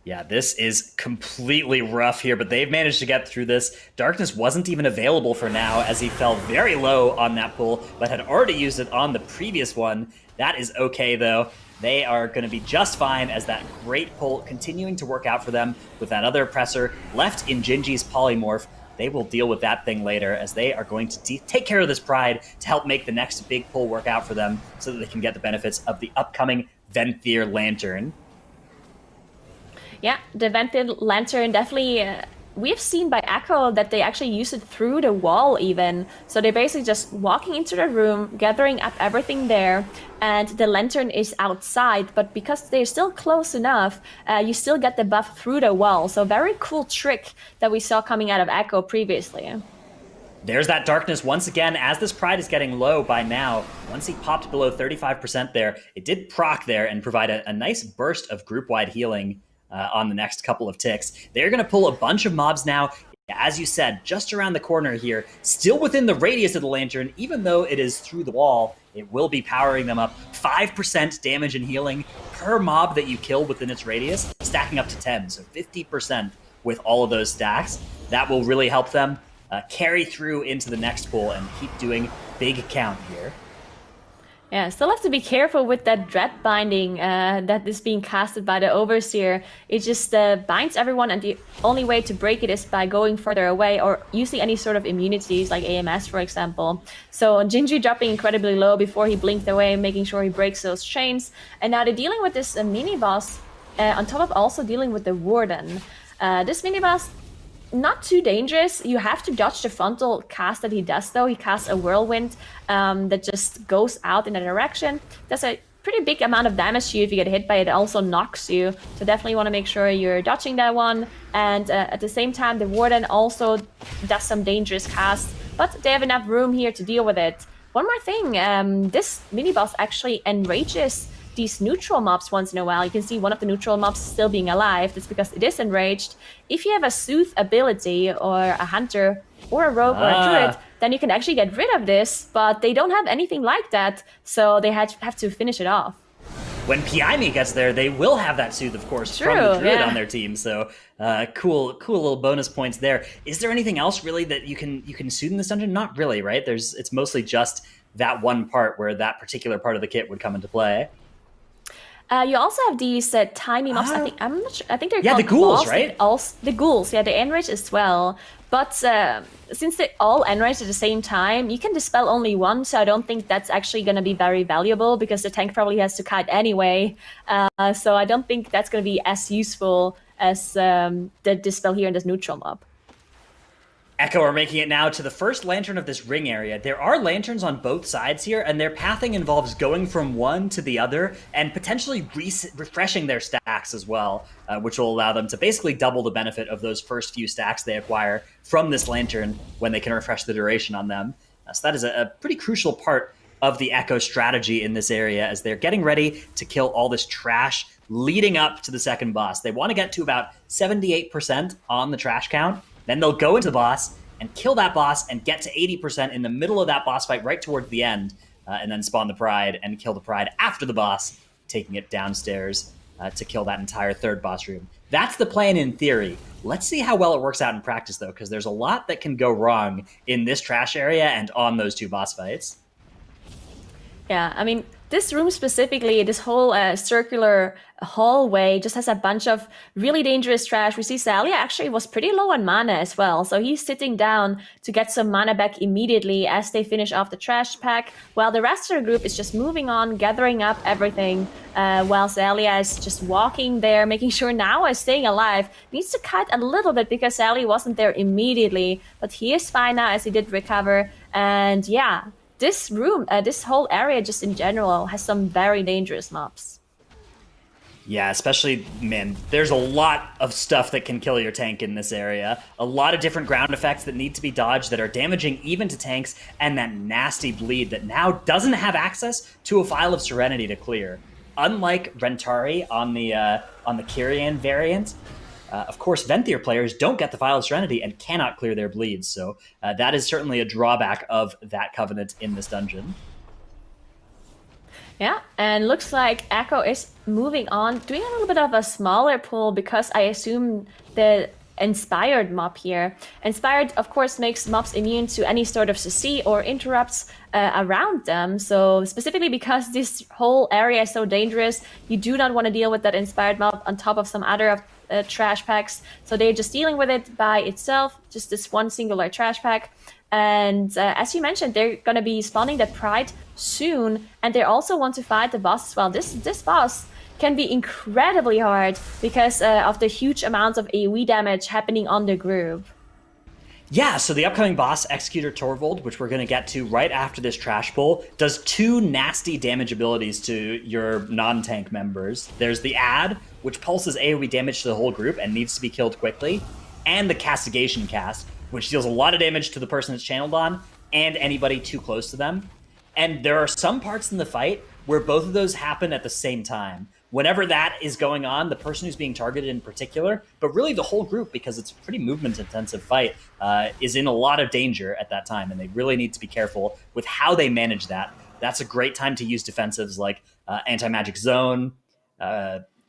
Yeah, this is completely rough here, but they've managed to get through this. Darkness wasn't even available for now, as he fell very low on that pull, but had already used it on the previous one. That is okay, though. They are going to be just fine, as that great pull continuing to work out for them with that other oppressor left in Gingy's Polymorph. They will deal with that thing later, as they are going to take care of this Pride to help make the next big pull work out for them so that they can get the benefits of the upcoming Venthyr Lantern. Yeah, the Vented Lantern definitely, we've seen by Echo that they actually use it through the wall even. So they're basically just walking into the room, gathering up everything there, and the lantern is outside, but because they're still close enough, you still get the buff through the wall. So very cool trick that we saw coming out of Echo previously. There's that darkness once again, as this Pride is getting low by now. Once he popped below 35% there, it did proc there and provide a nice burst of group-wide healing on the next couple of ticks. They're going to pull a bunch of mobs now, as you said, just around the corner here, still within the radius of the lantern. Even though it is through the wall, it will be powering them up. 5% damage and healing per mob that you kill within its radius, stacking up to 10, so 50% with all of those stacks. That will really help them carry through into the next pull and keep doing big count here. Yeah, still have to be careful with that dread binding that is being casted by the Overseer. It just binds everyone, and the only way to break it is by going further away or using any sort of immunities, like AMS, for example. So Gingy dropping incredibly low before he blinked away, making sure he breaks those chains. And now they're dealing with this mini-boss, on top of also dealing with the Warden. This mini-boss, not too dangerous. You have to dodge the frontal cast that he does, though. He casts a whirlwind that just goes out in a direction. Does a pretty big amount of damage to you if you get hit by it. It also knocks you. So definitely want to make sure you're dodging that one. And at the same time, the Warden also does some dangerous casts, but they have enough room here to deal with it. One more thing, this mini-boss actually enrages these neutral mobs once in a while. You can see one of the neutral mobs still being alive. That's because it is enraged. If you have a Soothe ability or a Hunter or a Rogue or a Druid, then you can actually get rid of this, but they don't have anything like that, so they have to finish it off. When PI Me gets there, they will have that Soothe, of course, True, from the Druid yeah. on their team. So cool little bonus points there. Is there anything else really that you can Soothe in this dungeon? Not really, right? It's mostly just that one part where that particular part of the kit would come into play. You also have these tiny mobs. I'm not sure. I think they're called the ghouls, claws. right? Also, the ghouls, yeah, they enrage as well. But since they all enrage at the same time, you can dispel only one. So I don't think that's actually going to be very valuable because the tank probably has to kite anyway. So I don't think that's going to be as useful as the dispel here in this neutral mob. Echo are making it now to the first lantern of this ring area. There are lanterns on both sides here, and their pathing involves going from one to the other and potentially refreshing their stacks as well, which will allow them to basically double the benefit of those first few stacks they acquire from this lantern when they can refresh the duration on them. So that is a pretty crucial part of the Echo strategy in this area as they're getting ready to kill all this trash leading up to the second boss. They want to get to about 78% on the trash count. Then they'll go into the boss and kill that boss and get to 80% in the middle of that boss fight right towards the end, and then spawn the Pride and kill the Pride after the boss, taking it downstairs to kill that entire third boss room. That's the plan in theory. Let's see how well it works out in practice, though, because there's a lot that can go wrong in this trash area and on those two boss fights. Yeah, I mean, this room specifically, this whole circular hallway just has a bunch of really dangerous trash. We see Zalia actually was pretty low on mana as well, so he's sitting down to get some mana back immediately as they finish off the trash pack, while the rest of the group is just moving on, gathering up everything, while Zalia is just walking there, making sure now is staying alive. Needs to cut a little bit because Zalia wasn't there immediately, but he is fine now as he did recover, and yeah, this room, this whole area just in general has some very dangerous mobs. Yeah, especially, man, there's a lot of stuff that can kill your tank in this area. A lot of different ground effects that need to be dodged that are damaging even to tanks, and that nasty bleed that now doesn't have access to a File of Serenity to clear. Unlike Rentari on the Kyrian variant, of course, Venthyr players don't get the File of Serenity and cannot clear their bleeds, so that is certainly a drawback of that Covenant in this dungeon. Yeah, and looks like Echo is moving on, doing a little bit of a smaller pull because I assume the Inspired mob here. Inspired, of course, makes mobs immune to any sort of CC or interrupts around them. So specifically because this whole area is so dangerous, you do not want to deal with that Inspired mob on top of some other trash packs. So they're just dealing with it by itself, just this one singular trash pack. And as you mentioned, they're going to be spawning the Pride soon, and they also want to fight the boss as well. This boss can be incredibly hard because of the huge amounts of AoE damage happening on the group. Yeah, so the upcoming boss, Executor Tarvold, which we're going to get to right after this trash pull, does two nasty damage abilities to your non-tank members. There's the Add, which pulses AoE damage to the whole group and needs to be killed quickly, and the Castigation Cast, which deals a lot of damage to the person it's channeled on and anybody too close to them. And there are some parts in the fight where both of those happen at the same time. Whenever that is going on, the person who's being targeted in particular, but really the whole group, because it's a pretty movement-intensive fight, is in a lot of danger at that time, and they really need to be careful with how they manage that. That's a great time to use defensives like Anti-Magic Zone,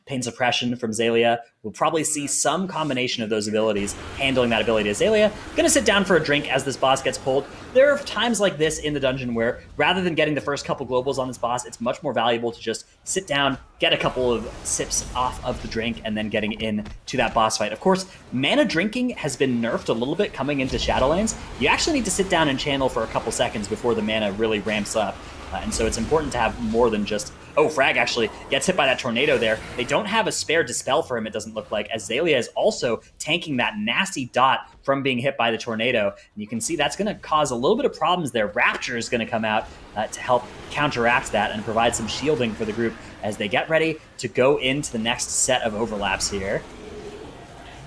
Pain Suppression from Zalia. We'll probably see some combination of those abilities handling that ability. Zalia, gonna sit down for a drink as this boss gets pulled. There are times like this in the dungeon where rather than getting the first couple globals on this boss, it's much more valuable to just sit down, get a couple of sips off of the drink, and then getting in to that boss fight. Of course, mana drinking has been nerfed a little bit coming into Shadowlands. You actually need to sit down and channel for a couple seconds before the mana really ramps up. And so it's important to have more than just, oh, Frag actually gets hit by that tornado there. They don't have a spare Dispel for him, it doesn't look like, as Zalia is also tanking that nasty dot from being hit by the tornado. And you can see that's going to cause a little bit of problems there. Rapture is going to come out to help counteract that and provide some shielding for the group as they get ready to go into the next set of overlaps here.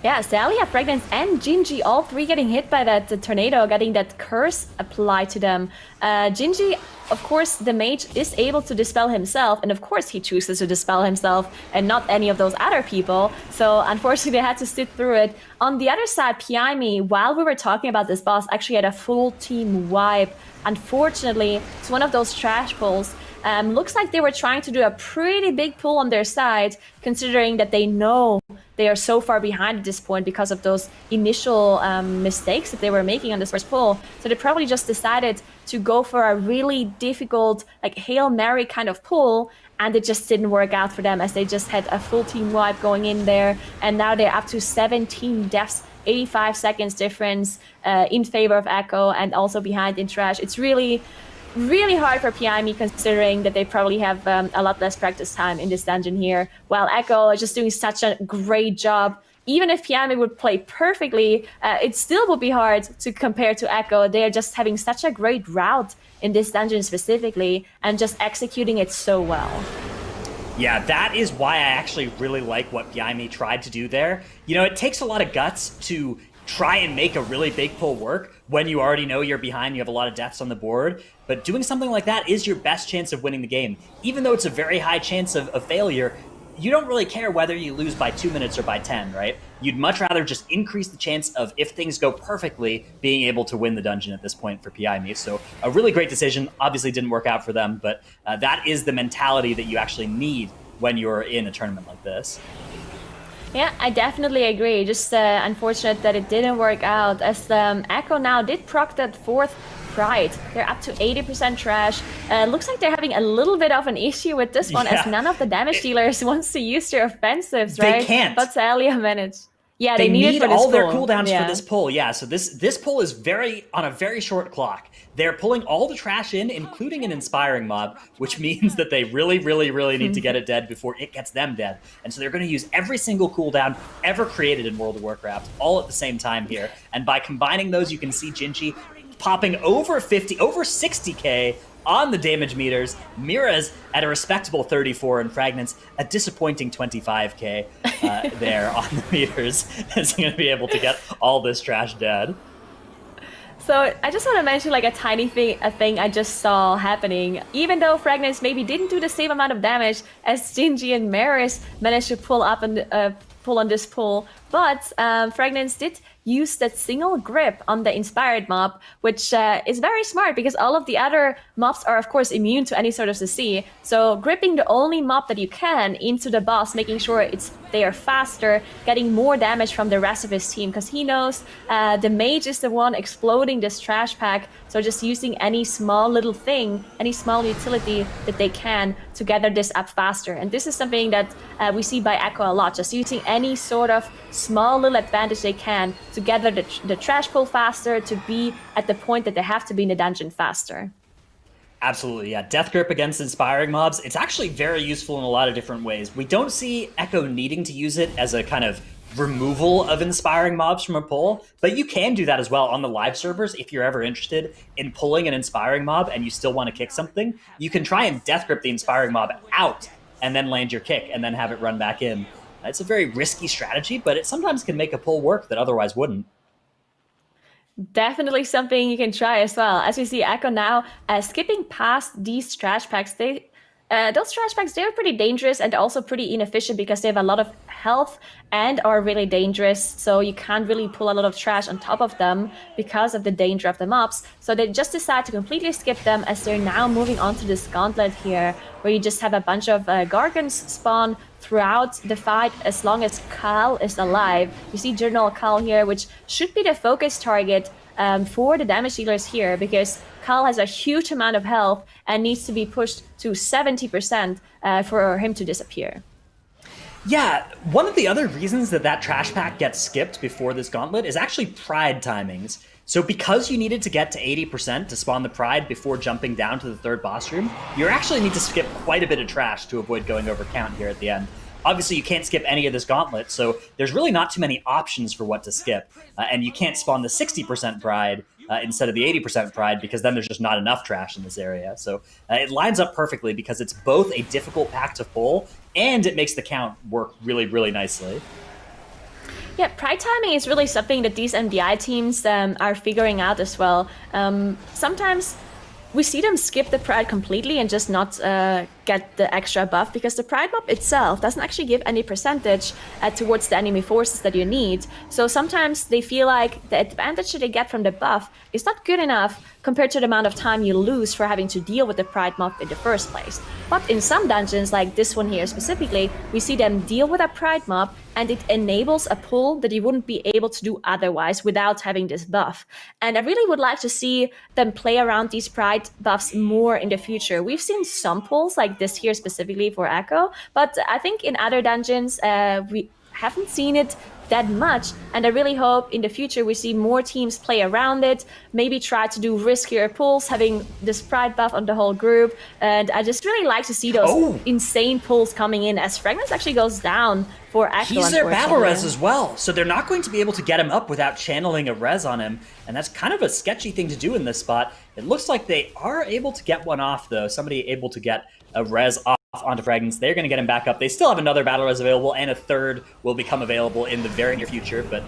Yeah, Zalia, Fragrance, and Gingy, all three getting hit by that tornado, getting that curse applied to them. Gingy, of course, the mage is able to dispel himself, and of course he chooses to dispel himself and not any of those other people. So unfortunately, they had to sit through it. On the other side, Piami, while we were talking about this boss, actually had a full team wipe. Unfortunately, it's one of those trash pulls. Looks like they were trying to do a pretty big pull on their side, considering that they know they are so far behind at this point because of those initial mistakes that they were making on this first pull. So they probably just decided to go for a really difficult, like Hail Mary kind of pull, and it just didn't work out for them as they just had a full team wipe going in there, and now they're up to 17 deaths, 85 seconds difference in favor of Echo and also behind in trash. It's really hard for Piami, considering that they probably have a lot less practice time in this dungeon here, while Echo is just doing such a great job. Even if Piami would play perfectly, it still would be hard to compare to Echo. They are just having such a great route in this dungeon specifically and just executing it so well. Yeah, that is why I actually really like what Piami tried to do there. You know, it takes a lot of guts to try and make a really big pull work when you already know you're behind, you have a lot of deaths on the board. But doing something like that is your best chance of winning the game. Even though it's a very high chance of failure, you don't really care whether you lose by 2 minutes or by 10, right? You'd much rather just increase the chance of, if things go perfectly, being able to win the dungeon at this point for PI Me. So a really great decision. Obviously didn't work out for them, but that is the mentality that you actually need when you're in a tournament like this. Yeah, I definitely agree. Just unfortunate that it didn't work out, as Echo now did proc that 4th Pride. They're up to 80% trash. Looks like they're having a little bit of an issue with this one, as none of the damage dealers wants to use their offensives, right? They can't. But Celia managed. Yeah, they need it for this all their pull. cooldowns for this pull. Yeah, so this pull is on a very short clock. They're pulling all the trash in, including an Inspiring Mob, which means that they really, really, really need to get it dead before it gets them dead. And so they're going to use every single cooldown ever created in World of Warcraft, all at the same time here. And by combining those, you can see Jinchi popping over 60k on the damage meters. Mira's at a respectable 34, and Fragment's a disappointing 25k there on the meters. Is going to be able to get all this trash dead. So I just want to mention like a thing I just saw happening. Even though Fragments maybe didn't do the same amount of damage as Jinji and Maris managed to pull on this pull, but Fragments did use that single grip on the Inspired mob, which is very smart because all of the other mobs are of course immune to any sort of CC. So gripping the only mob that you can into the boss, making sure they are faster, getting more damage from the rest of his team, because he knows the mage is the one exploding this trash pack. So just using any small little thing, any small utility that they can to gather this up faster. And this is something that we see by Echo a lot, just using any sort of small little advantage they can to gather the trash pull faster, to be at the point that they have to be in the dungeon faster. Absolutely, yeah. Death Grip against Inspiring Mobs, it's actually very useful in a lot of different ways. We don't see Echo needing to use it as a kind of removal of Inspiring Mobs from a pull, but you can do that as well on the live servers. If you're ever interested in pulling an Inspiring Mob and you still want to kick something, you can try and Death Grip the Inspiring Mob out and then land your kick and then have it run back in. It's a very risky strategy, but it sometimes can make a pull work that otherwise wouldn't. Definitely something you can try as well. As we see Echo now skipping past these trash packs, those trash packs, they're pretty dangerous and also pretty inefficient because they have a lot of health and are really dangerous. So you can't really pull a lot of trash on top of them because of the danger of the mobs. So they just decide to completely skip them, as they're now moving on to this gauntlet here, where you just have a bunch of Gargants spawn throughout the fight as long as Khal is alive. You see General Khal here, which should be the focus target for the damage dealers here, because Khal has a huge amount of health and needs to be pushed to 70% for him to disappear. Yeah, one of the other reasons that trash pack gets skipped before this gauntlet is actually Pride timings. So because you needed to get to 80% to spawn the Pride before jumping down to the third boss room, you actually need to skip quite a bit of trash to avoid going over count here at the end. Obviously, you can't skip any of this gauntlet, so there's really not too many options for what to skip. And you can't spawn the 60% Pride instead of the 80% Pride, because then there's just not enough trash in this area. So it lines up perfectly because it's both a difficult pack to pull and it makes the count work really, really nicely. Yeah, Pride timing is really something that these MDI teams are figuring out as well. Sometimes we see them skip the Pride completely and just not get the extra buff, because the Pride mob itself doesn't actually give any percentage towards the enemy forces that you need. So sometimes they feel like the advantage that they get from the buff is not good enough compared to the amount of time you lose for having to deal with the Pride mob in the first place. But in some dungeons, like this one here specifically, we see them deal with a Pride mob and it enables a pull that you wouldn't be able to do otherwise without having this buff. And I really would like to see them play around these Pride buffs more in the future. We've seen some pulls like this here specifically for Echo, but I think in other dungeons we haven't seen it that much, and I really hope in the future we see more teams play around it, maybe try to do riskier pulls, having this Pride buff on the whole group. And I just really like to see those insane pulls coming in, as Fragments actually goes down for Echo. He's their battle res as well, so they're not going to be able to get him up without channeling a res on him, and that's kind of a sketchy thing to do in this spot. It looks like they are able to get one off, though. Somebody able to get a res off onto Fragments. They're going to get him back up. They still have another Battle Res available, and a third will become available in the very near future, but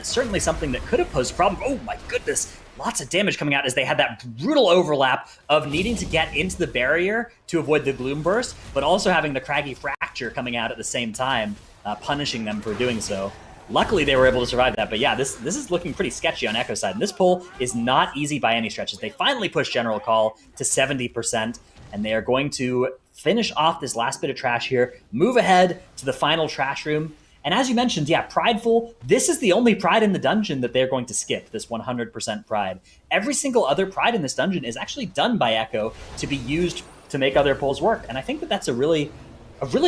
certainly something that could have posed a problem. Oh my goodness! Lots of damage coming out as they had that brutal overlap of needing to get into the barrier to avoid the Gloom Burst, but also having the Craggy Fracture coming out at the same time, punishing them for doing so. Luckily, they were able to survive that, but yeah, this is looking pretty sketchy on Echo's side. And this pull is not easy by any stretches. They finally push General Call to 70%, and they are going to finish off this last bit of trash here, move ahead to the final trash room. And as you mentioned, yeah, Prideful, this is the only Pride in the dungeon that they're going to skip, this 100% Pride. Every single other Pride in this dungeon is actually done by Echo to be used to make other pulls work. And I think that that's a really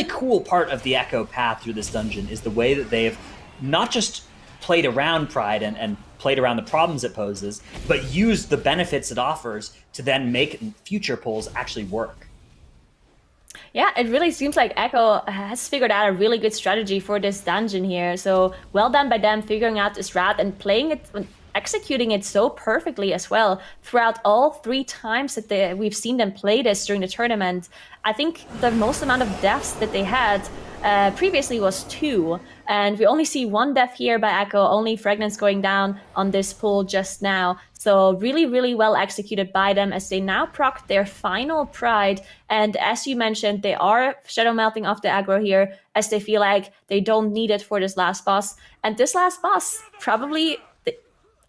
cool part of the Echo path through this dungeon, is the way that they've not just played around Pride and played around the problems it poses, but used the benefits it offers to then make future pulls actually work. Yeah, it really seems like Echo has figured out a really good strategy for this dungeon here. So well done by them figuring out this route and playing it, executing it so perfectly as well throughout all 3 times that we've seen them play this during the tournament. I think the most amount of deaths that they had previously was 2, and we only see 1 death here by Echo, only Fragments going down on this pull just now. So really, really well executed by them as they now proc their final Pride. And as you mentioned, they are shadow melting off the aggro here as they feel like they don't need it for this last boss. And this last boss, probably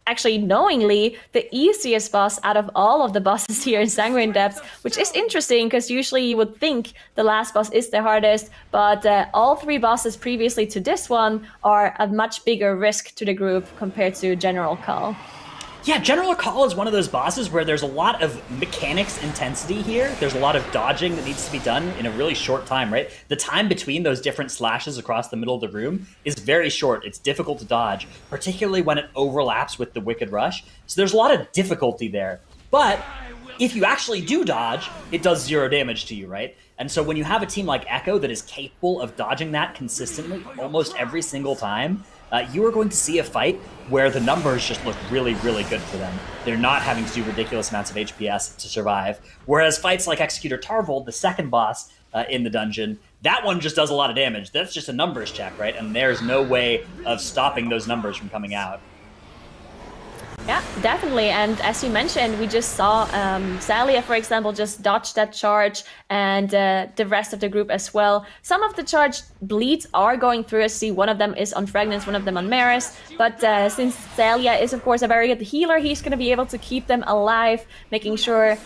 actually knowingly the easiest boss out of all of the bosses here in Sanguine Depths, which is interesting because usually you would think the last boss is the hardest, but all 3 bosses previously to this one are a much bigger risk to the group compared to General Call. Yeah, General Call is one of those bosses where there's a lot of mechanics intensity here. There's a lot of dodging that needs to be done in a really short time, right? The time between those different slashes across the middle of the room is very short. It's difficult to dodge, particularly when it overlaps with the Wicked Rush. So there's a lot of difficulty there. But if you actually do dodge, it does 0 damage to you, right? And so when you have a team like Echo that is capable of dodging that consistently almost every single time, you are going to see a fight where the numbers just look really, really good for them. They're not having to do ridiculous amounts of HPS to survive. Whereas fights like Executor Tarvold, the second boss in the dungeon, that one just does a lot of damage. That's just a numbers check, right? And there's no way of stopping those numbers from coming out. Yeah, definitely. And as you mentioned, we just saw Zalia, for example, just dodge that charge, and the rest of the group as well. Some of the charge bleeds are going through. See, one of them is on Fragments, one of them on Maris. But since Zalia is, of course, a very good healer, he's going to be able to keep them alive, making sure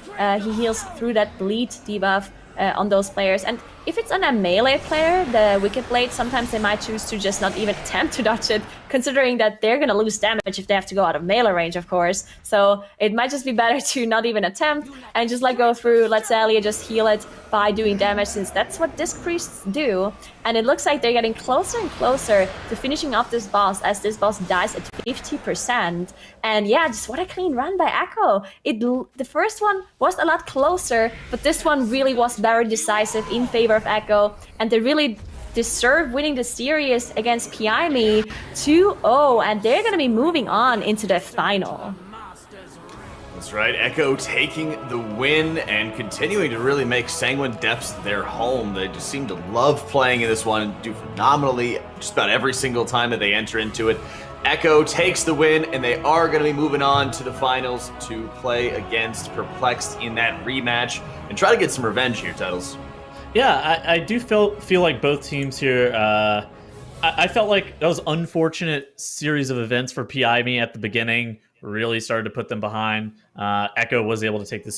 he heals through that bleed debuff on those players. And if it's on a melee player, the Wicked Blade, sometimes they might choose to just not even attempt to dodge it, considering that they're going to lose damage if they have to go out of melee range, of course. So it might just be better to not even attempt and just go through, let Zalia just heal it by doing damage, since that's what Disc Priests do. And it looks like they're getting closer and closer to finishing off this boss, as this boss dies at 50%. And yeah, just what a clean run by Echo. The first one was a lot closer, but this one really was very decisive in favor of Echo, and they really deserve winning the series against PIME 2-0, and they're going to be moving on into the final. That's right, Echo taking the win and continuing to really make Sanguine Depths their home. They just seem to love playing in this one and do phenomenally just about every single time that they enter into it. Echo takes the win, and they are going to be moving on to the finals to play against Perplexed in that rematch and try to get some revenge here, Titles. Yeah, I do feel like both teams here. I felt like that was an unfortunate series of events for PIME at the beginning. Really started to put them behind. Echo was able to take the